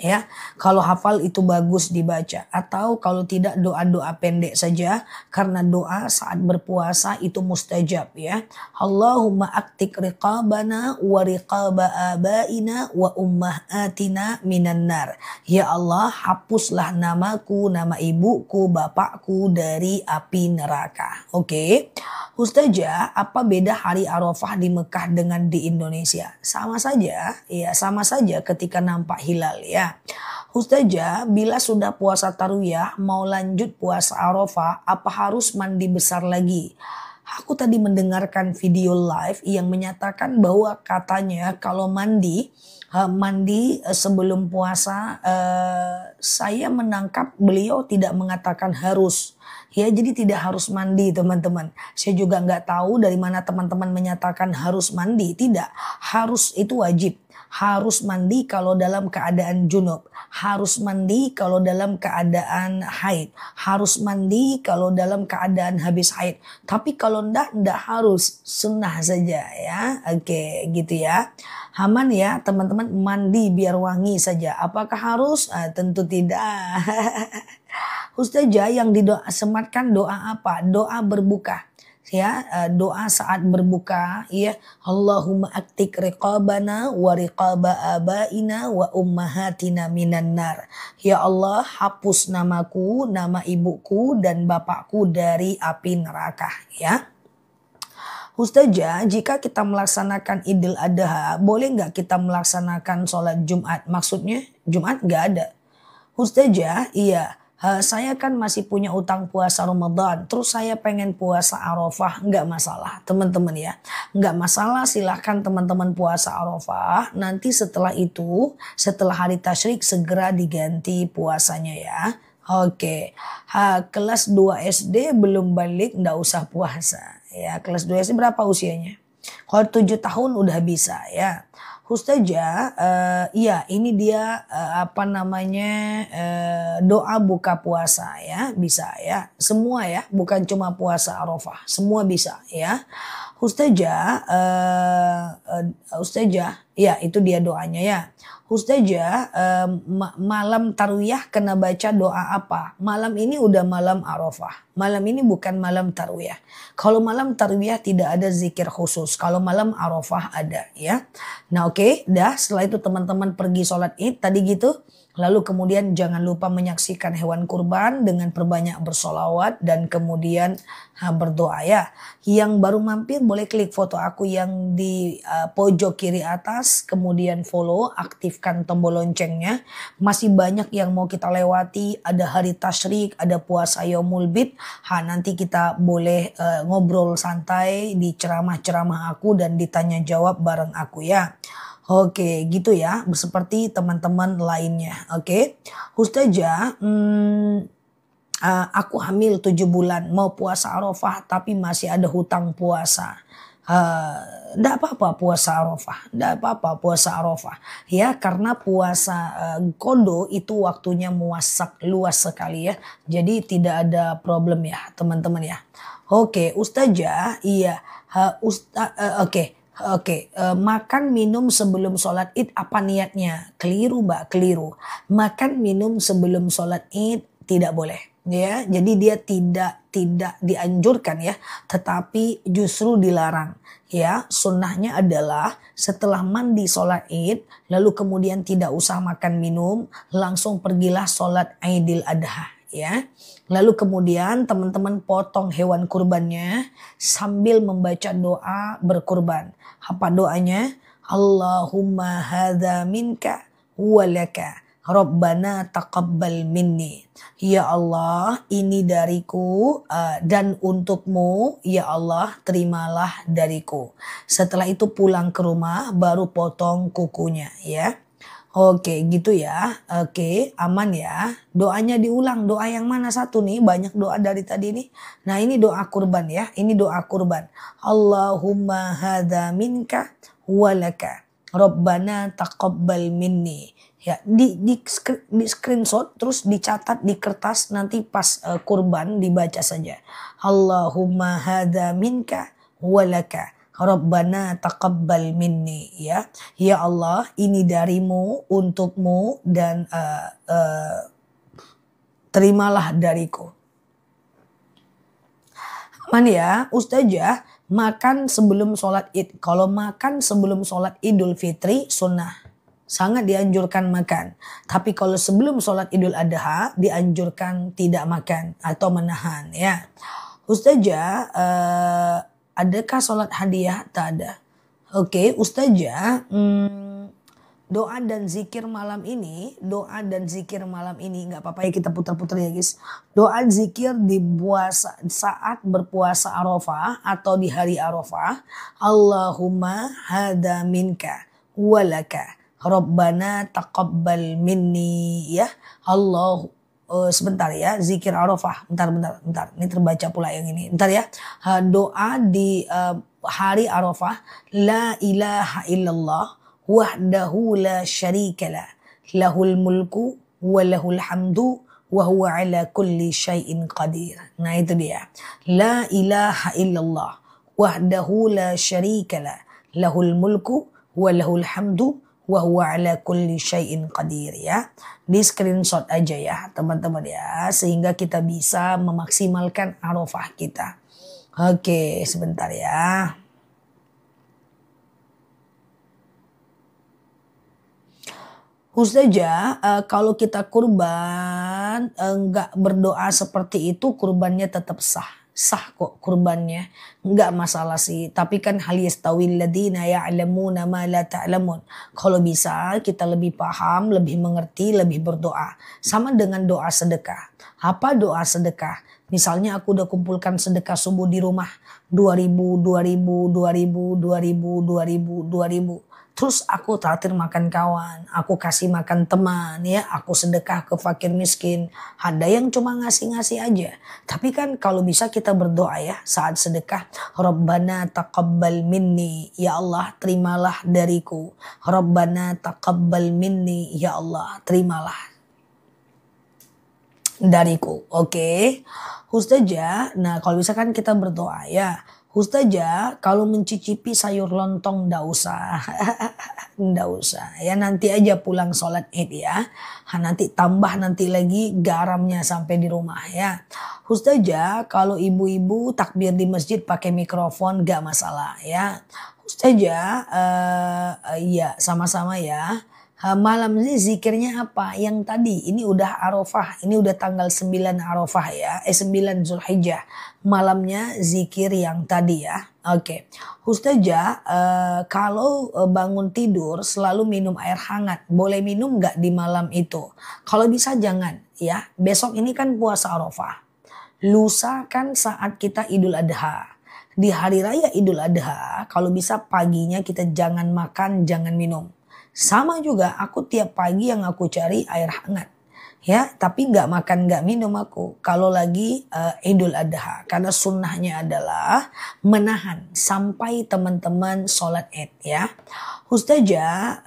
Ya, kalau hafal itu bagus dibaca, atau kalau tidak doa-doa pendek saja karena doa saat berpuasa itu mustajab ya. Allahumma aktik riqabana wa riqaba abaina wa ummahatina minan nar. Ya Allah, hapuslah namaku, nama ibuku, bapakku dari api neraka. Oke. Ustazah, apa beda hari Arafah di Mekah dengan di Indonesia? Sama saja, ya sama saja ketika nampak hilal ya. Ustazah, bila sudah puasa Tarwiyah mau lanjut puasa Arafah, apa harus mandi besar lagi? Aku tadi mendengarkan video live yang menyatakan bahwa katanya kalau mandi sebelum puasa, saya menangkap beliau tidak mengatakan harus. Ya, jadi tidak harus mandi teman-teman. Saya juga nggak tahu dari mana teman-teman menyatakan harus mandi. Tidak, harus itu wajib. Harus mandi kalau dalam keadaan junub. Harus mandi kalau dalam keadaan haid. Harus mandi kalau dalam keadaan habis haid. Tapi kalau enggak harus. Sunnah saja ya. Oke, gitu ya. Aman ya teman-teman, mandi biar wangi saja. Apakah harus? Tentu tidak. Ustazah, yang sematkan doa apa? Doa berbuka. Ya, doa saat berbuka ya. Allahumma aktik riqabana wa riqaba abaina wa ummahatina minan nar. Ya Allah, hapus namaku, nama ibuku dan bapakku dari api neraka ya. Ustazah, jika kita melaksanakan Idul Adha, boleh nggak kita melaksanakan sholat Jumat? Maksudnya Jumat nggak ada. Ustazah, iya. Saya kan masih punya utang puasa Ramadan, terus saya pengen puasa Arafah, nggak masalah teman-teman ya. Nggak masalah, silahkan teman-teman puasa Arafah, nanti setelah itu, setelah hari tasyrik segera diganti puasanya ya. Oke, kelas 2 SD belum balik nggak usah puasa. Ya, kelas 2 SD berapa usianya? Kalau 7 tahun udah bisa ya. Ustazah, iya ini dia doa buka puasa ya, bisa ya. Semua ya, bukan cuma puasa Arafah, semua bisa ya. Ustazah, Ustazah, ya itu dia doanya ya. Ustazah, malam tarwiyah kena baca doa apa? Malam ini udah malam Arafah. Malam ini bukan malam tarwiyah. Kalau malam tarwiyah tidak ada zikir khusus. Kalau malam Arafah ada ya. Nah oke, dah setelah itu teman-teman pergi sholat id tadi gitu. Lalu kemudian jangan lupa menyaksikan hewan kurban dengan perbanyak bersolawat dan kemudian berdoa ya. Yang baru mampir boleh klik foto aku yang di pojok kiri atas. Kemudian follow, aktifkan tombol loncengnya. Masih banyak yang mau kita lewati. Ada hari tasyrik, ada puasa yaumul bid. Nanti kita boleh ngobrol santai di ceramah-ceramah aku dan ditanya jawab bareng aku ya. Oke, gitu ya, seperti teman-teman lainnya. Oke, Ustazah, aku hamil 7 bulan, mau puasa Arafah tapi masih ada hutang puasa. Nggak apa-apa puasa Arafah, nggak apa-apa puasa Arafah. Ya, karena puasa kodo itu waktunya muasak luas sekali ya. Jadi tidak ada problem ya teman-teman ya. Oke, Ustazah, iya, oke. Makan minum sebelum sholat id apa niatnya? Keliru mbak, keliru. Makan minum sebelum sholat id tidak boleh. Ya, jadi dia tidak dianjurkan ya, tetapi justru dilarang. Ya, sunnahnya adalah setelah mandi sholat id, lalu kemudian tidak usah makan minum, langsung pergilah sholat Idul Adha. Ya, lalu kemudian teman-teman potong hewan kurbannya sambil membaca doa berkurban. Apa doanya? Allahumma hadza minka walaka Rabbana taqabbal minni. Ya Allah, ini dariku dan untukmu, ya Allah, terimalah dariku. Setelah itu pulang ke rumah baru potong kukunya ya. Oke gitu ya. Oke aman ya. Doanya diulang. Doa yang mana satu nih? Banyak doa dari tadi nih. Nah ini doa kurban ya. Ini doa kurban. Allahumma hadza minka walaka. Rabbana taqabbal minni. Ya di screenshot terus dicatat di kertas nanti pas kurban dibaca saja. Allahumma hadza minka walaka. Rabbana taqabbal minni ya. Ya Allah, ini darimu, untukmu dan terimalah dariku. Aman ya, Ustazah, makan sebelum sholat id. Kalau makan sebelum sholat Idul Fitri sunnah. Sangat dianjurkan makan. Tapi kalau sebelum sholat Idul Adha dianjurkan tidak makan atau menahan ya. Ustazah, adakah sholat hadiah? Tak ada. Oke, Ustazah, doa dan zikir malam ini, nggak apa-apa ya kita putar-putar ya guys. Doa zikir di saat berpuasa Arafah atau di hari Arafah. Allahumma hadza minka walaka. Rabbana taqabbal minni ya. Sebentar ya, zikir Arafah. Bentar. Ini terbaca pula yang ini. Bentar ya. Doa di hari Arafah. La ilaha illallah wahdahu la syarikalah. Lahul mulku wa lahul hamdu wa huwa ala kulli syai'in qadir. Nah itu dia. La ilaha illallah wahdahu la syarikalah. Lahul mulku wa lahul hamdu wa huwa ala kulli syai'in qadir ya. Di screenshot aja ya teman-teman ya, sehingga kita bisa memaksimalkan Arafah kita. Oke, sebentar ya. Ustazah, kalau kita kurban enggak berdoa seperti itu, kurbannya tetap sah. Sah kok kurbannya, enggak masalah sih. Tapi kan hal yastawil ladina ya'lamuna ma la ta'lamun. Kalau bisa kita lebih paham, lebih mengerti, lebih berdoa. Sama dengan doa sedekah. Apa doa sedekah? Misalnya aku udah kumpulkan sedekah subuh di rumah 2000. Terus aku traktir makan kawan, aku kasih makan teman ya, aku sedekah ke fakir miskin. Ada yang cuma ngasih-ngasih aja. Tapi kan kalau bisa kita berdoa ya saat sedekah. Rabbana taqabbal minni, ya Allah terimalah dariku. Rabbana taqabbal minni, ya Allah terimalah dariku. Oke. Ustazah, nah kalau bisa kan kita berdoa ya. Ustazah, kalau mencicipi sayur lontong ndak usah. Ndak usah. Ya nanti aja pulang sholat id ya. Nanti tambah nanti lagi garamnya sampai di rumah ya. Ustazah, kalau ibu-ibu takbir di masjid pakai mikrofon gak masalah ya. Ustazah, iya sama-sama ya. Malam ini zikirnya apa? Yang tadi, ini udah Arafah, ini udah tanggal 9 Arafah ya, 9 Zulhijjah. Malamnya zikir yang tadi ya. Oke. Ustazah, kalau bangun tidur selalu minum air hangat. Boleh minum nggak di malam itu? Kalau bisa jangan ya. Besok ini kan puasa Arafah. Lusa kan saat kita Idul Adha. Di hari raya Idul Adha, kalau bisa paginya kita jangan makan, jangan minum. Sama juga aku tiap pagi yang aku cari air hangat. Ya, tapi nggak makan nggak minum aku. Kalau lagi Idul Adha. Karena sunnahnya adalah menahan sampai teman-teman sholat id ya. Ustazah,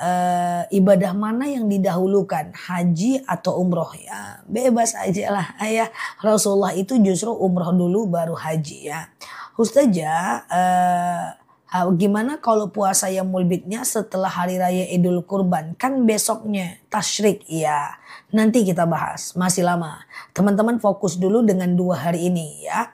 ibadah mana yang didahulukan? Haji atau umroh ya? Bebas aja lah ya. Rasulullah itu justru umroh dulu baru haji ya. Ustazah, gimana kalau puasa yang mulbitnya setelah hari raya Idul Kurban? Kan besoknya tasyrik ya. Nanti kita bahas, masih lama. Teman-teman fokus dulu dengan 2 hari ini ya.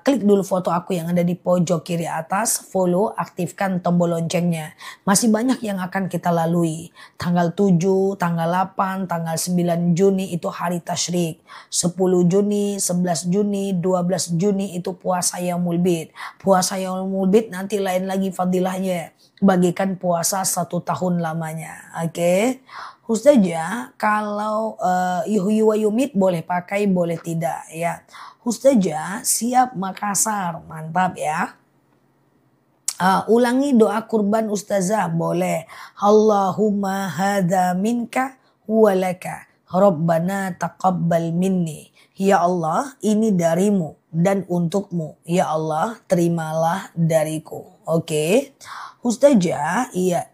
Klik dulu foto aku yang ada di pojok kiri atas, follow, aktifkan tombol loncengnya. Masih banyak yang akan kita lalui. Tanggal 7, tanggal 8, tanggal 9 Juni itu hari tasyrik. 10 Juni, 11 Juni, 12 Juni itu puasa yang mulbit. Puasa yang mulbit nanti lain lagi fadilahnya. Bagikan puasa 1 tahun lamanya. Oke. Ustazah, kalau yuhyi wa yumit boleh pakai, boleh tidak ya. Ustazah, siap Makassar, mantap ya. Ulangi doa kurban Ustazah, boleh. Allahumma hadza minka walaka. Rabbana taqabbal minni. Ya Allah, ini darimu dan untukmu. Ya Allah, terimalah dariku. Oke. Ustazah, iya,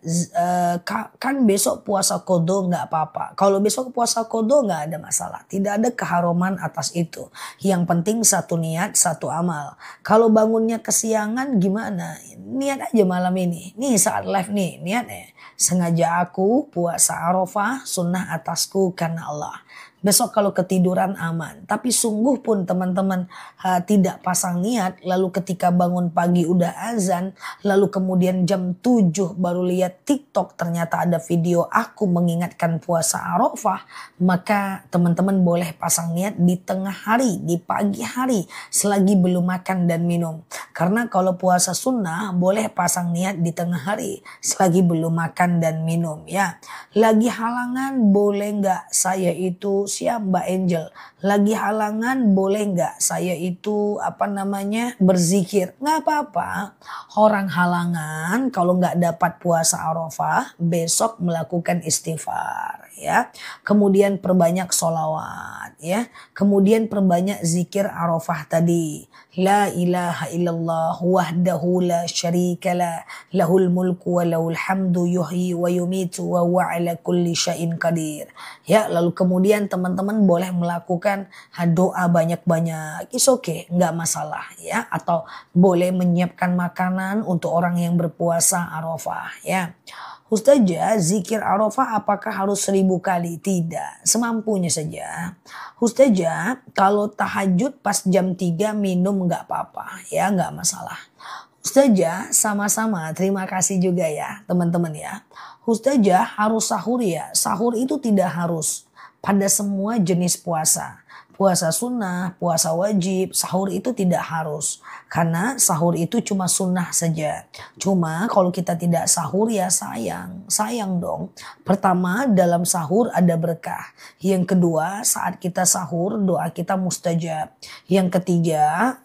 kan besok puasa kodo nggak apa-apa. Kalau besok puasa kodo nggak ada masalah. Tidak ada keharuman atas itu. Yang penting satu niat, satu amal. Kalau bangunnya kesiangan gimana? Niat aja malam ini. Nih saat live nih, niatnya. Sengaja aku puasa Arafah, sunnah atasku karena Allah. Besok kalau ketiduran aman. Tapi sungguh pun teman-teman tidak pasang niat. Lalu ketika bangun pagi udah azan. Lalu kemudian jam 7 baru lihat TikTok. Ternyata ada video aku mengingatkan puasa Arafah. Maka teman-teman boleh pasang niat di tengah hari. Di pagi hari. Selagi belum makan dan minum. Karena kalau puasa sunnah boleh pasang niat di tengah hari. Selagi belum makan dan minum ya. Lagi halangan boleh nggak saya itu siap Mbak Angel. Lagi halangan boleh nggak saya itu berzikir? Nggak apa-apa. Orang halangan kalau nggak dapat puasa Arafah besok melakukan istighfar ya. Kemudian perbanyak sholawat ya. Kemudian perbanyak zikir Arafah tadi. La ilaha illallah wahdahu la syarikalah lahul mulku wa lahul hamdu yuhyi wa yumitu wa huwa ala kulli syai'in qadir. Ya, lalu kemudian teman-teman boleh melakukan doa banyak-banyak. It's okay, nggak masalah ya. Atau boleh menyiapkan makanan untuk orang yang berpuasa Arafah ya. Ustazah, zikir Arafah apakah harus 1000 kali? Tidak, semampunya saja. Ustazah, kalau tahajud pas jam 3 minum nggak apa-apa ya, nggak masalah. Ustazah, sama-sama terima kasih juga ya teman-teman ya. Ustazah, harus sahur ya? Sahur itu tidak harus pada semua jenis puasa. Puasa sunnah, puasa wajib, sahur itu tidak harus. Karena sahur itu cuma sunnah saja. Cuma kalau kita tidak sahur ya sayang. Sayang dong. Pertama, dalam sahur ada berkah. Yang kedua, saat kita sahur doa kita mustajab. Yang ketiga,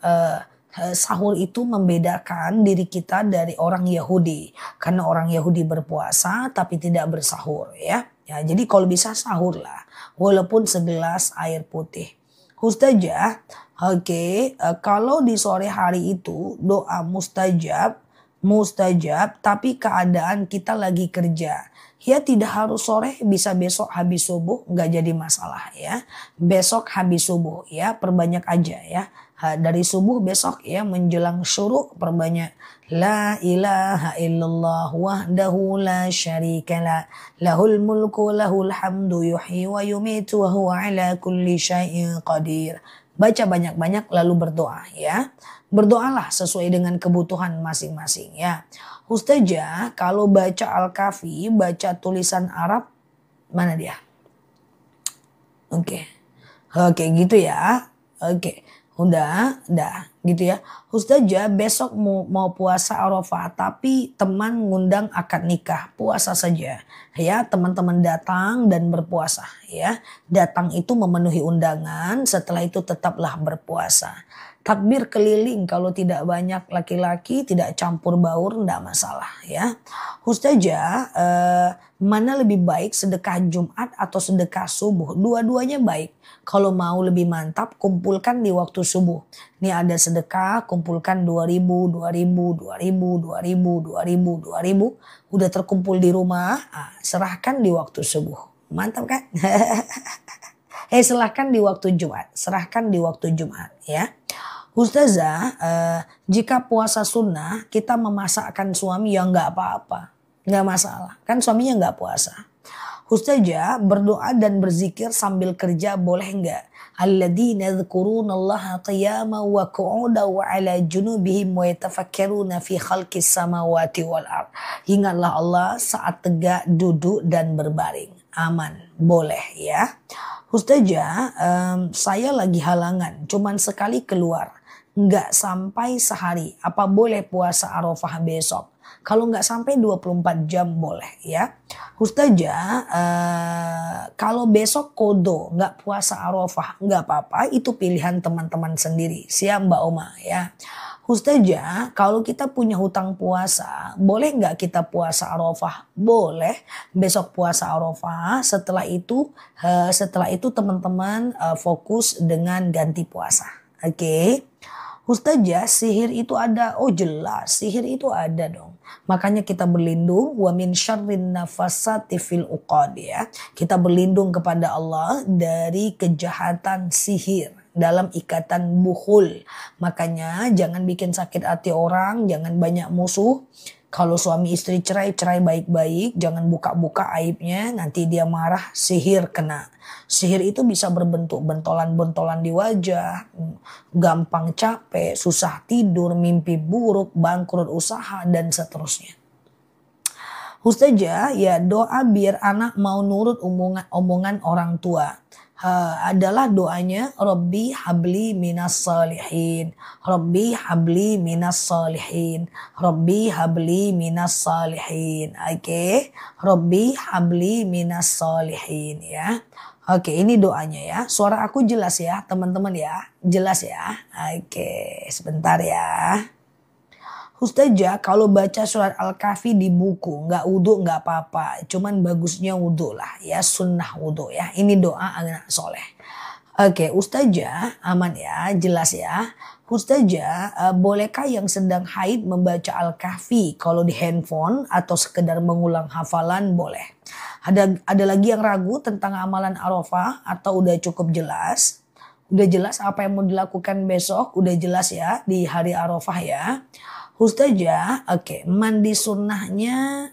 sahur itu membedakan diri kita dari orang Yahudi. Karena orang Yahudi berpuasa tapi tidak bersahur ya. Ya, jadi kalau bisa sahurlah. Walaupun segelas air putih. Ustazah, oke, kalau di sore hari itu doa mustajab tapi keadaan kita lagi kerja. Ya tidak harus sore, bisa besok habis subuh, nggak jadi masalah ya. Besok habis subuh ya, perbanyak aja ya. dari subuh besok ya menjelang syuruk perbanyak la ilaha illallah wahdahu la syarikalah lahul mulku lahul hamdu yuhyi wa yumitu wa huwa ala kulli syai'in qadir. Baca banyak-banyak lalu berdoa ya. Berdoalah sesuai dengan kebutuhan masing-masing ya. Ustazah kalau baca Al-Kahfi baca tulisan Arab mana dia? Oke. Oke gitu ya. Oke. Udah gitu ya. Ustazah besok mau puasa Arafah tapi teman ngundang akad nikah. Puasa saja. Ya teman-teman datang dan berpuasa ya. Datang itu memenuhi undangan, setelah itu tetaplah berpuasa. Takbir keliling kalau tidak banyak laki-laki, tidak campur baur, tidak masalah ya. Ustazah mana lebih baik sedekah Jumat atau sedekah subuh? Dua-duanya baik. Kalau mau lebih mantap kumpulkan di waktu subuh. Ini ada sedekah kumpulkan 2000, 2000, 2000, 2000, 2000, 2000. Udah terkumpul di rumah, serahkan di waktu subuh. Mantap kan? Serahkan di waktu Jumat. Serahkan di waktu Jumat ya. Ustazah, jika puasa sunnah kita memasakkan suami ya nggak apa-apa. Nggak masalah. Kan suaminya nggak puasa. Ustazah berdoa dan berzikir sambil kerja boleh nggak? Alladzina yadhkurunallaha qiyaman wa qu'udan wa ala junubihim wa yatafakkaruna fi khalqis samawati wal ard. Ingatlah Allah saat tegak, duduk dan berbaring. Aman, boleh ya. Ustazah, saya lagi halangan, cuman sekali keluar. Nggak sampai sehari, apa boleh puasa Arafah besok? Kalau nggak sampai 24 jam boleh ya. Ustazah, kalau besok kodo nggak puasa Arafah nggak apa-apa, itu pilihan teman-teman sendiri. Siap Mbak Oma ya. Ustazah, kalau kita punya hutang puasa, boleh nggak kita puasa Arafah? Boleh. Besok puasa Arafah. Setelah itu teman-teman fokus dengan ganti puasa. Oke. Ustazah, sihir itu ada? Oh jelas, sihir itu ada dong. Makanya kita berlindung wa min syarrin nafasati fil uqad ya. Kita berlindung kepada Allah dari kejahatan sihir dalam ikatan bukhul. Makanya jangan bikin sakit hati orang, jangan banyak musuh. Kalau suami istri cerai baik-baik, jangan buka-buka aibnya, nanti dia marah, sihir kena. Sihir itu bisa berbentuk bentolan-bentolan di wajah, gampang capek, susah tidur, mimpi buruk, bangkrut usaha, dan seterusnya. Ustazah, ya doa biar anak mau nurut omongan orang tua. Adalah doanya Rabbi habli minas salihin, Rabbi habli minas salihin, Rabbi habli minas salihin. Oke, Rabbi habli minas salihin ya. Oke, ini doanya ya. Suara aku jelas ya teman-teman ya, jelas ya. Oke, sebentar ya. Ustazah, kalau baca surat Al-Kahfi di buku nggak wudhu nggak apa-apa, cuman bagusnya wudhu lah ya, sunnah wudhu ya. Ini doa anak soleh. Oke, Ustazah aman ya, jelas ya. Ustazah, bolehkah yang sedang haid membaca Al-Kahfi kalau di handphone atau sekedar mengulang hafalan? Boleh. Ada lagi yang ragu tentang amalan Arafah atau udah cukup jelas? Udah jelas apa yang mau dilakukan besok? Udah jelas ya di hari Arafah ya. Ustazah, oke, mandi sunnahnya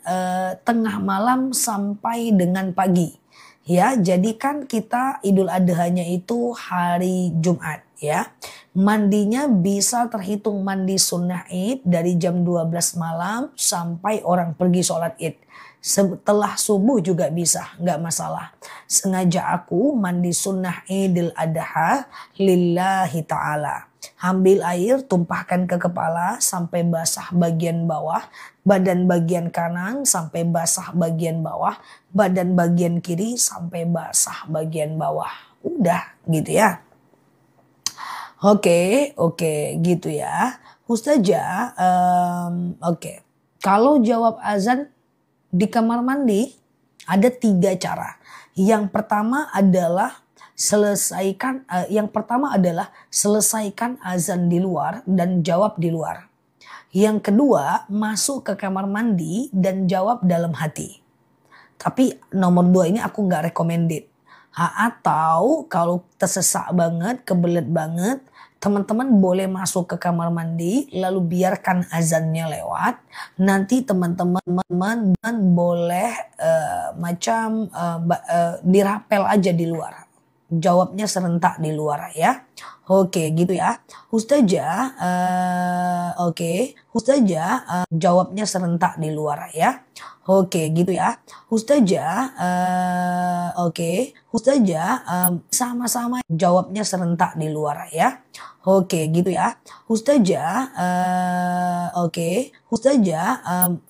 tengah malam sampai dengan pagi. Ya, jadi kan kita Idul Adhanya itu hari Jumat ya. Mandinya bisa terhitung mandi sunnah Id dari jam 12 malam sampai orang pergi sholat Id. Setelah subuh juga bisa, nggak masalah. Sengaja aku mandi sunnah Idul Adha lillahi ta'ala. Ambil air, tumpahkan ke kepala sampai basah bagian bawah, badan bagian kanan sampai basah bagian bawah, badan bagian kiri sampai basah bagian bawah. Udah gitu ya. Oke, gitu ya. Ustazah, oke. Kalau jawab azan di kamar mandi ada 3 cara. Yang pertama adalah selesaikan azan di luar dan jawab di luar. Yang kedua, masuk ke kamar mandi dan jawab dalam hati. Tapi nomor 2 ini aku nggak recommended. Atau kalau tersesak banget, kebelet banget, teman-teman boleh masuk ke kamar mandi lalu biarkan azannya lewat. Nanti teman-teman boleh dirapel aja di luar. Jawabnya serentak di luar ya. Oke, gitu ya. Ustazah, jawabnya serentak di luar ya. Oke, gitu ya. Ustazah, sama-sama jawabnya serentak di luar ya. Oke, gitu ya. Ustazah,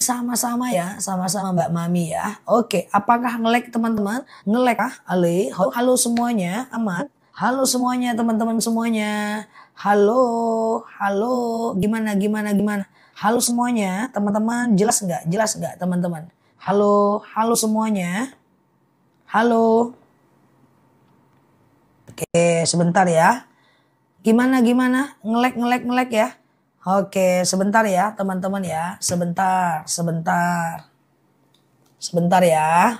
sama-sama ya, sama-sama Mbak Mami ya. Oke, apakah ngelek teman-teman? Ngelek kah? Ale, halo semuanya, aman? Halo semuanya teman-teman semuanya. Halo, halo, gimana? Halo semuanya, teman-teman, jelas nggak? Jelas nggak teman-teman? Halo, halo semuanya. Halo. Oke, sebentar ya. Gimana? Ngelek ya. Oke, sebentar ya teman-teman ya. Sebentar. Sebentar ya.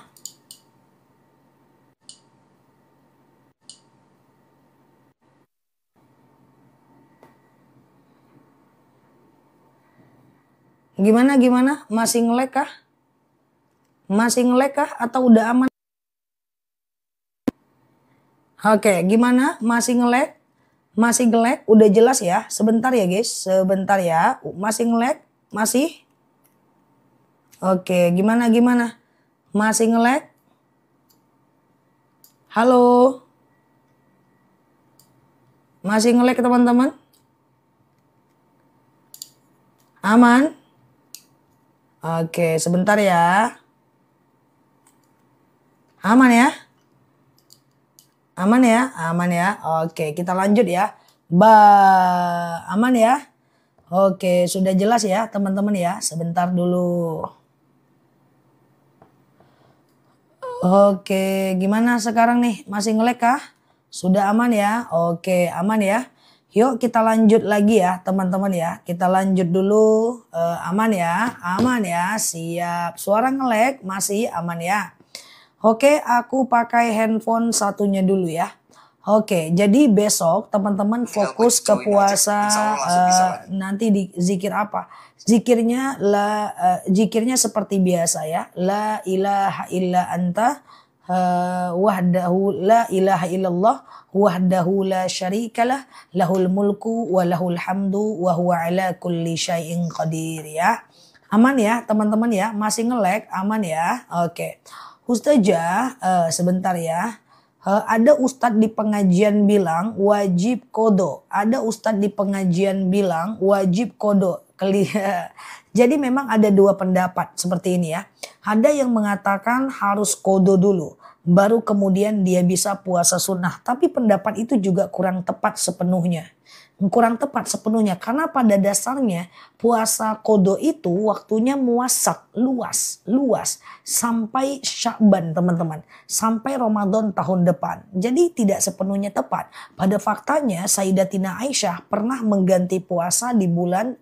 Gimana? Masih ngelek kah? Atau udah aman? Oke, gimana? Masih ngelek? Udah jelas ya? Sebentar ya guys, sebentar ya. Masih ngelek? Masih? Oke, gimana? Masih ngelek? Halo? Masih ngelek teman-teman? Aman? Oke, sebentar ya. Aman ya? Aman ya? Oke, kita lanjut ya. Aman ya? Oke, sudah jelas ya teman-teman ya. Sebentar dulu. Oke, gimana sekarang nih? Masih ngelek kah? Sudah aman ya? Oke, aman ya. Yuk kita lanjut lagi ya teman-teman ya. Kita lanjut dulu. Aman ya. Siap. Suara ngelek masih aman ya. Oke, aku pakai handphone satunya dulu ya. Oke, jadi besok teman-teman fokus ke puasa. Nanti di zikir apa? Zikirnya seperti biasa ya. La ilaha illa anta wahdahu la ilaha illallah wahdahu la syarikalah lahul mulku wa lahul hamdu wa huwa ala kulli syai'in qadir ya. Aman ya teman-teman ya. Masih ngelek? Aman ya. Oke. Ustazah, sebentar ya. Ada ustadz di pengajian bilang wajib kodo. Jadi memang ada dua pendapat seperti ini ya. Ada yang mengatakan harus kodo dulu, baru kemudian dia bisa puasa sunnah. Tapi pendapat itu juga kurang tepat sepenuhnya. Karena pada dasarnya puasa kodo itu waktunya muasak, luas sampai Sya'ban teman-teman, sampai Ramadan tahun depan. Jadi tidak sepenuhnya tepat. Pada faktanya Sayyidatina Aisyah pernah mengganti puasa di bulan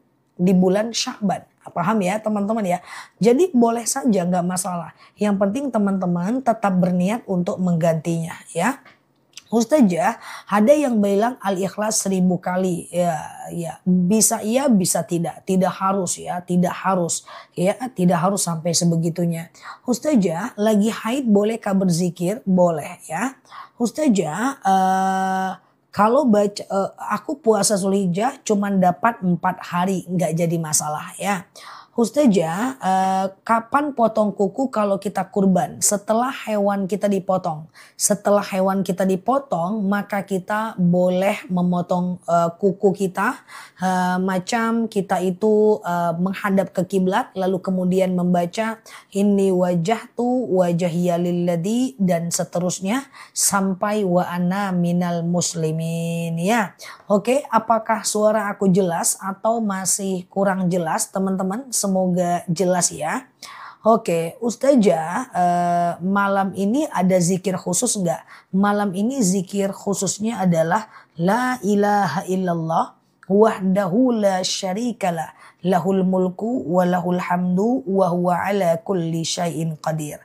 Sya'ban. Paham ya teman-teman ya. Jadi boleh saja, nggak masalah. Yang penting teman-teman tetap berniat untuk menggantinya ya. Ustazah, ada yang bilang al-ikhlas 1000 kali. Ya, bisa iya, bisa tidak. Tidak harus ya, tidak harus sampai sebegitunya. Ustazah, lagi haid bolehkah berzikir? Boleh ya. Ustazah, kalau aku puasa Zulhijjah cuman dapat 4 hari, nggak jadi masalah ya. Ustazah, kapan potong kuku kalau kita kurban? Setelah hewan kita dipotong. Maka kita boleh memotong kuku kita. Macam kita itu menghadap ke kiblat lalu kemudian membaca inni wajahtu wajhiya lilladzi dan seterusnya sampai wa ana minal muslimin ya. Oke, apakah suara aku jelas atau masih kurang jelas teman-teman? Semoga jelas ya. Oke, Ustazah, malam ini ada zikir khusus enggak? Malam ini zikir khususnya adalah la ilaha illallah wahdahu la syarikalah lahul mulku wa lahul hamdu wa huwa ala kulli syai'in qadir.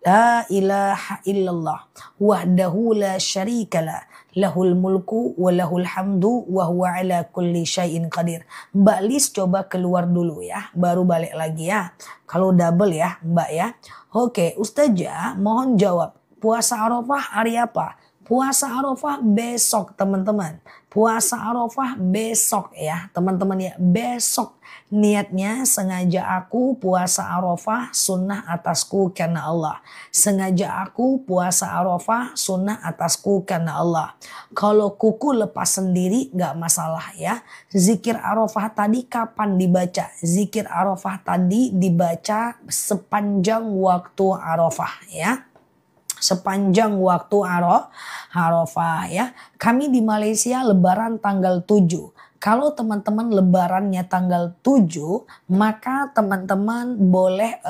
La ilaha illallah wahdahu la syarikalah lahul mulku wa lahul hamdu wa huwa ala kulli syai'in qadir. Mbak Lis coba keluar dulu ya, baru balik lagi ya. Kalau double ya Mbak ya. Oke, Ustazah mohon jawab. Puasa Arafah hari apa? Puasa Arafah besok teman-teman. Puasa Arafah besok ya teman-teman ya. Besok niatnya sengaja aku puasa Arafah sunnah atasku karena Allah. Sengaja aku puasa Arafah sunnah atasku karena Allah. Kalau kuku lepas sendiri gak masalah ya. Zikir Arafah tadi kapan dibaca? Zikir Arafah tadi dibaca sepanjang waktu Arafah ya. Sepanjang waktu Arafah ya. Kami di Malaysia lebaran tanggal 7. Kalau teman-teman lebarannya tanggal 7, maka teman-teman boleh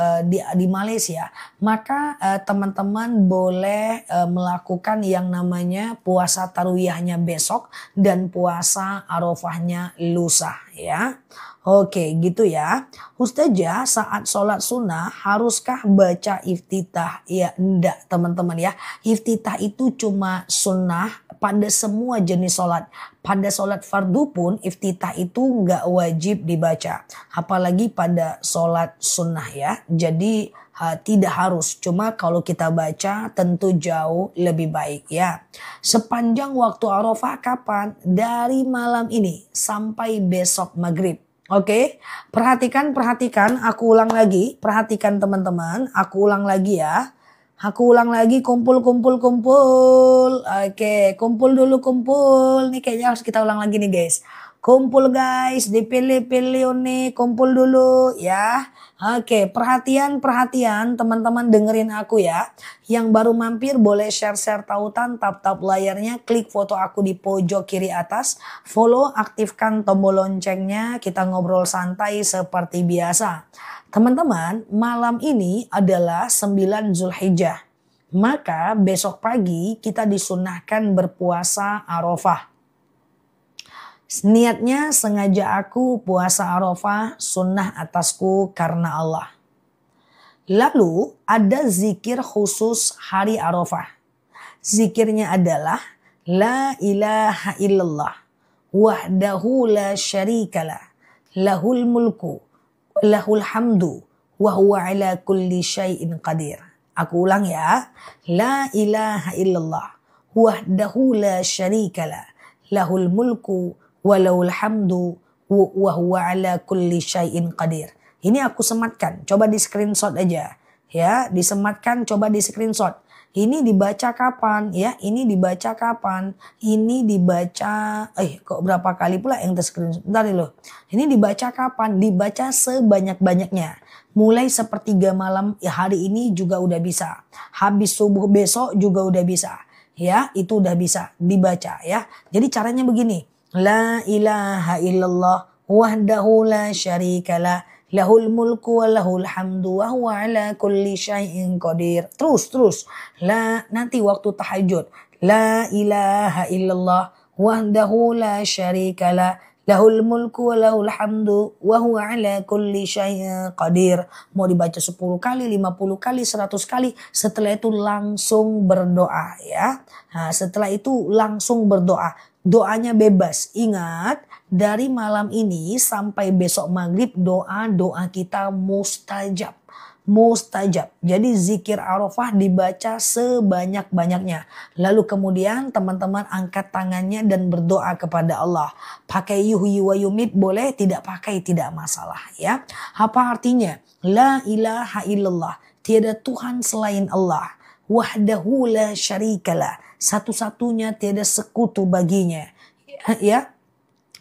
di Malaysia, maka teman-teman boleh melakukan yang namanya puasa tarawihnya besok dan puasa Arafahnya lusa ya. Oke gitu ya. Ustazah saat sholat sunnah haruskah baca iftitah? Ya enggak teman-teman ya. Iftitah itu cuma sunnah pada semua jenis sholat. Pada sholat fardu pun iftitah itu enggak wajib dibaca. Apalagi pada sholat sunnah ya. Jadi tidak harus. Cuma kalau kita baca tentu jauh lebih baik ya. Sepanjang waktu Arafah kapan? Dari malam ini sampai besok maghrib. Oke, perhatikan, aku ulang lagi, perhatikan teman-teman, aku ulang lagi ya. Aku ulang lagi, kumpul. Oke, kumpul dulu, kumpul. Nih kayaknya harus kita ulang lagi nih guys. Kumpul guys, dipilih-pilih nih, kumpul dulu ya. Oke, perhatian teman-teman dengerin aku ya. Yang baru mampir boleh share tautan, tap layarnya, klik foto aku di pojok kiri atas, follow, aktifkan tombol loncengnya, kita ngobrol santai seperti biasa. Teman-teman, malam ini adalah 9 Zulhijjah. Maka besok pagi kita disunahkan berpuasa Arafah. Niatnya sengaja aku puasa Arafah sunnah atasku karena Allah. Lalu ada zikir khusus hari Arafah. Zikirnya adalah La ilaha illallah wahdahu la syarikalah lahul mulku lahul hamdu wa huwa ala kulli syai'in qadir. Aku ulang ya. La ilaha illallah wahdahu la syarikalah lahul mulku walahul hamdu wa huwa ala kulli syai'in qadir. Ini aku sematkan, coba di screenshot aja. Ya, disematkan, coba di screenshot. Ini dibaca kapan? Ya, ini dibaca kapan? Ini dibaca, kok berapa kali pula yang ter-screenshot? Bentar loh. Ini dibaca kapan? Dibaca sebanyak-banyaknya. Mulai sepertiga malam ya hari ini juga udah bisa. Habis subuh besok juga udah bisa. Ya, itu udah bisa dibaca ya. Jadi caranya begini. La ilaha illallah wahdahu la syarikalah lahul mulku wa lahul hamdu wa huwa ala kulli syai'in qadir. Terus. Nanti waktu tahajud. La ilaha illallah wahdahu la syarikalah lahul mulku wa lahul hamdu wa huwa ala kulli syai'in qadir. Mau dibaca 10 kali, 50 kali, 100 kali. Setelah itu langsung berdoa ya. Nah, setelah itu langsung berdoa. Doanya bebas. Ingat, dari malam ini sampai besok maghrib doa kita mustajab. Jadi zikir Arafah dibaca sebanyak-banyaknya. Lalu kemudian teman-teman angkat tangannya dan berdoa kepada Allah. Pakai yuhyi wa yumit boleh, tidak pakai tidak masalah ya. Apa artinya? La ilaha illallah. Tiada Tuhan selain Allah. Wahdahu la syarikalah. Satu-satunya tiada sekutu baginya. Ya.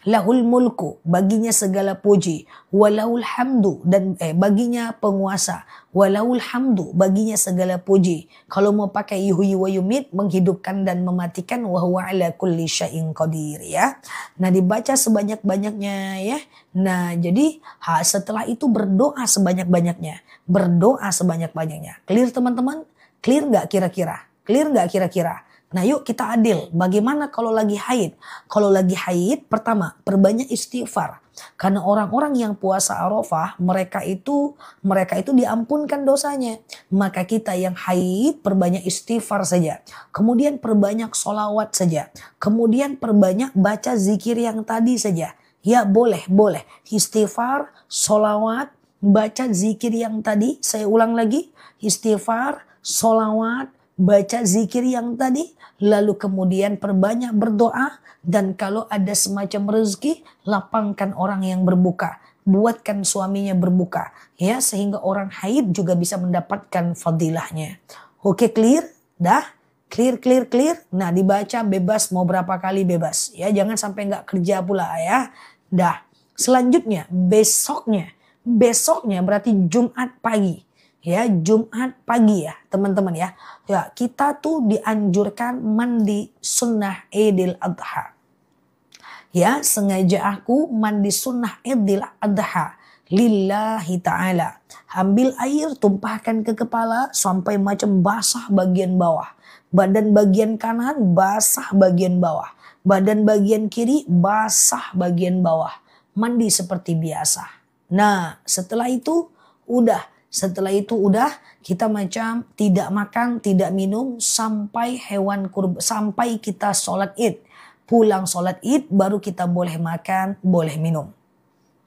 Lahul mulku, baginya segala puji. Walahul hamdu, dan baginya penguasa. Walahul hamdu, baginya segala puji. Kalau mau pakai yuhyi wa yumit, menghidupkan dan mematikan. Wa huwa ala kulli syai'in qadir ya. Nah dibaca sebanyak-banyaknya ya. Nah jadi setelah itu berdoa sebanyak-banyaknya. Berdoa sebanyak-banyaknya. Clear teman-teman? Clear nggak kira-kira? Clear nggak kira-kira? Nah yuk kita adil. Bagaimana kalau lagi haid? Kalau lagi haid, pertama perbanyak istighfar. Karena orang-orang yang puasa Arafah, mereka itu diampunkan dosanya. Maka kita yang haid perbanyak istighfar saja. Kemudian perbanyak solawat saja. Kemudian perbanyak baca zikir yang tadi saja. Ya boleh. Istighfar, solawat, baca zikir yang tadi. Saya ulang lagi. Istighfar, solawat, baca zikir yang tadi. Lalu kemudian perbanyak berdoa. Dan kalau ada semacam rezeki, lapangkan orang yang berbuka. Buatkan suaminya berbuka. Ya, sehingga orang haid juga bisa mendapatkan fadilahnya. Oke, clear? Dah? Clear. Nah, dibaca bebas, mau berapa kali bebas. Ya, jangan sampai nggak kerja pula ya. Dah. Selanjutnya, besoknya berarti Jumat pagi. Ya, Jumat pagi ya, teman-teman ya. Ya, kita tuh dianjurkan mandi sunnah Idul Adha. Ya, sengaja aku mandi sunnah Idul Adha lillahi ta'ala. Ambil air, tumpahkan ke kepala sampai macam basah bagian bawah. Badan bagian kanan basah bagian bawah. Badan bagian kiri basah bagian bawah. Mandi seperti biasa. Nah, setelah itu udah kita macam tidak makan, tidak minum sampai sampai kita sholat Id. Pulang sholat Id baru kita boleh makan, boleh minum.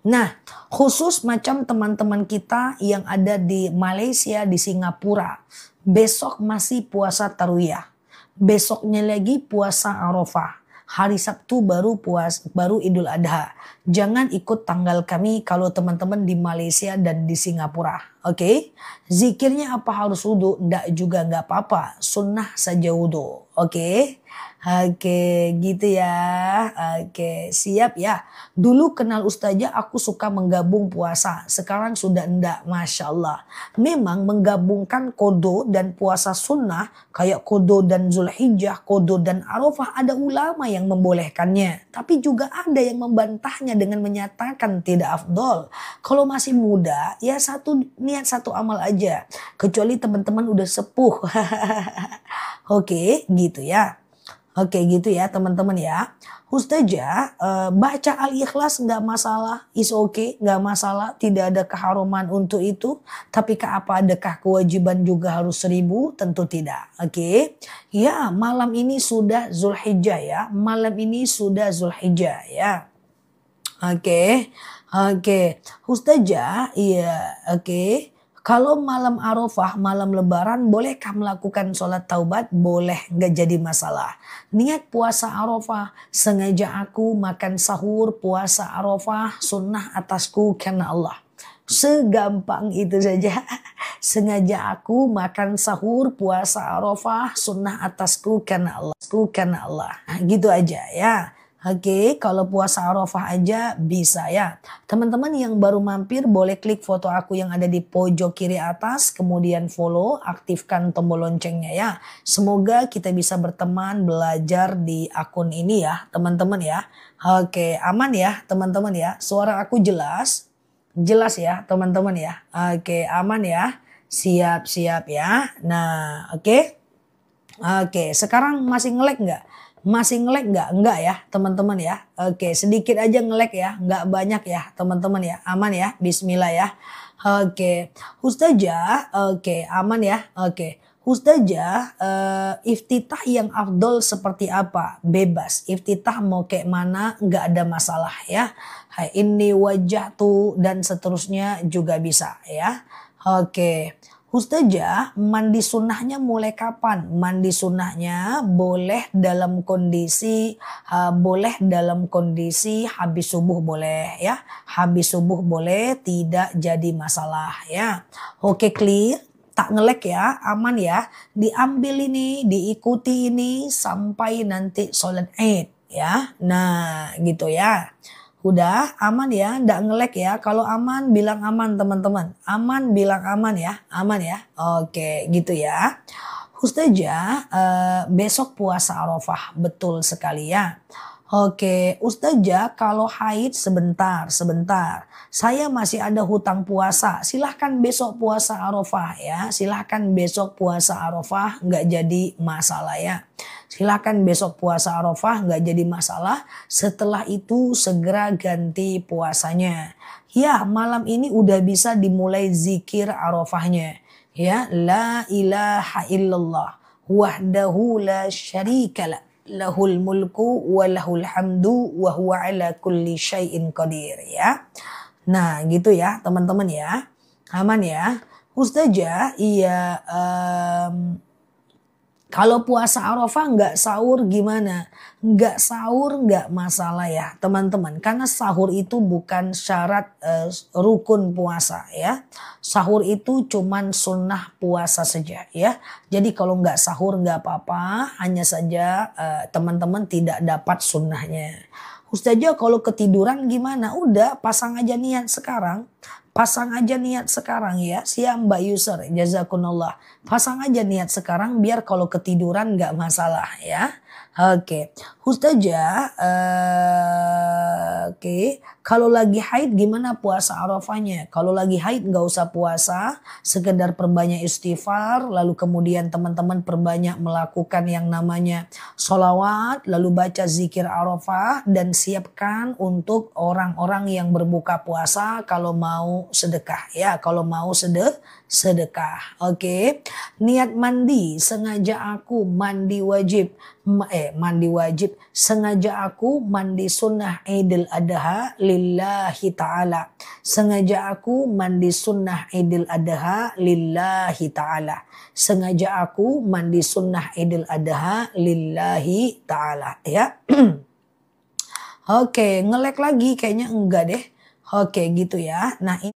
Nah, khusus macam teman-teman kita yang ada di Malaysia, di Singapura, besok masih puasa Tarwiyah. Besoknya lagi puasa Arafah. Hari Sabtu baru Idul Adha. Jangan ikut tanggal kami kalau teman-teman di Malaysia dan di Singapura. Oke? Zikirnya apa harus wudu? Nggak juga nggak apa-apa. Sunnah saja wudu. Oke? Oke, gitu ya. Oke, siap ya. Dulu kenal Ustazah aku suka menggabung puasa. Sekarang sudah enggak, Masya Allah. Memang menggabungkan kodo dan puasa sunnah kayak kodo dan Zulhijjah, kodo dan Arafah ada ulama yang membolehkannya. Tapi juga ada yang membantahnya dengan menyatakan tidak afdol. Kalau masih muda ya niat satu amal aja. Kecuali teman-teman udah sepuh. Oke, gitu ya. Oke gitu ya teman-teman ya. Ustazah baca Al-Ikhlas nggak masalah, is okay, nggak masalah, tidak ada keharuman untuk itu. Tapi adakah kewajiban juga harus 1000? Tentu tidak. Oke. Ya malam ini sudah Zulhijjah ya. Malam ini sudah Zulhijjah ya. Oke. Ustazah, iya oke. Kalau malam Arafah, malam Lebaran, bolehkah melakukan sholat taubat? Boleh, nggak jadi masalah. Niat puasa Arafah, sengaja aku makan sahur puasa Arafah, sunnah atasku karena Allah. Segampang itu saja. Sengaja aku makan sahur puasa Arafah, sunnah atasku karena Allah. Nah, gitu aja ya. Oke, kalau puasa Arafah aja bisa ya. Teman-teman yang baru mampir boleh klik foto aku yang ada di pojok kiri atas. Kemudian follow, aktifkan tombol loncengnya ya. Semoga kita bisa berteman, belajar di akun ini ya teman-teman ya. Oke, aman ya teman-teman ya. Suara aku jelas? Jelas ya teman-teman ya. Oke, aman ya. Siap ya. Nah, oke. Oke, sekarang masih nge-lag nggak? Masih nge-lag nggak? Enggak ya teman-teman ya. Oke, sedikit aja nge-lag ya. Nggak banyak ya teman-teman ya. Aman ya. Bismillah ya. Oke. Ustazah. Oke, aman ya. Oke. Ustazah, iftitah yang afdol seperti apa? Bebas. Iftitah mau kayak mana nggak ada masalah ya. Ini wajah tuh dan seterusnya juga bisa ya. Oke. Ustazah, mandi sunnahnya mulai kapan? Mandi sunnahnya boleh dalam kondisi habis subuh boleh ya. Habis subuh boleh, tidak jadi masalah ya. Oke, clear? Tak nge-lag ya, aman ya. Diambil ini, diikuti ini sampai nanti sholat Id ya. Nah, gitu ya. Udah aman ya, nggak nge-lag ya. Kalau aman bilang aman teman-teman. Aman bilang aman ya, aman ya. Oke gitu ya. Ustazah, besok puasa Arafah, betul sekali ya. Oke, Ustazah kalau haid sebentar. Saya masih ada hutang puasa. Silahkan besok puasa Arafah ya. Silahkan besok puasa Arafah, nggak jadi masalah ya. Silakan besok puasa Arafah nggak jadi masalah. Setelah itu segera ganti puasanya. Ya, malam ini udah bisa dimulai zikir Arafahnya. Ya, la ilaha illallah wahdahu la syarikalah lahul mulku wa lahul hamdu wa huwa ala kulli syai'in qadir ya. Nah, gitu ya, teman-teman ya. Aman ya. Ustazah, iya kalau puasa Arafah nggak sahur gimana? Nggak sahur nggak masalah ya teman-teman. Karena sahur itu bukan syarat rukun puasa ya. Sahur itu cuman sunnah puasa saja ya. Jadi kalau nggak sahur nggak apa-apa. Hanya saja teman-teman tidak dapat sunnahnya. Ustazah kalau ketiduran gimana? Udah pasang aja niat sekarang. Pasang aja niat sekarang ya. Siap Mbak Yusr, jazakumullah. Pasang aja niat sekarang biar kalau ketiduran gak masalah ya. Oke. Ustazah, oke. Kalau lagi haid gimana puasa Arafahnya? Kalau lagi haid gak usah puasa. Sekedar perbanyak istighfar. Lalu kemudian teman-teman perbanyak melakukan yang namanya sholawat. Lalu baca zikir Arafah. Dan siapkan untuk orang-orang yang berbuka puasa kalau mau sedekah ya. Kalau mau sedekah. Oke. Niat mandi. Sengaja aku mandi wajib. Mandi wajib. Sengaja aku mandi sunnah Idul Adha lillahi ta'ala. Sengaja aku mandi sunnah Idul Adha lillahi ta'ala. Sengaja aku mandi sunnah Idul Adha lillahi ta'ala ya. Oke, ngelek lagi kayaknya enggak deh. Oke gitu ya. Nah ini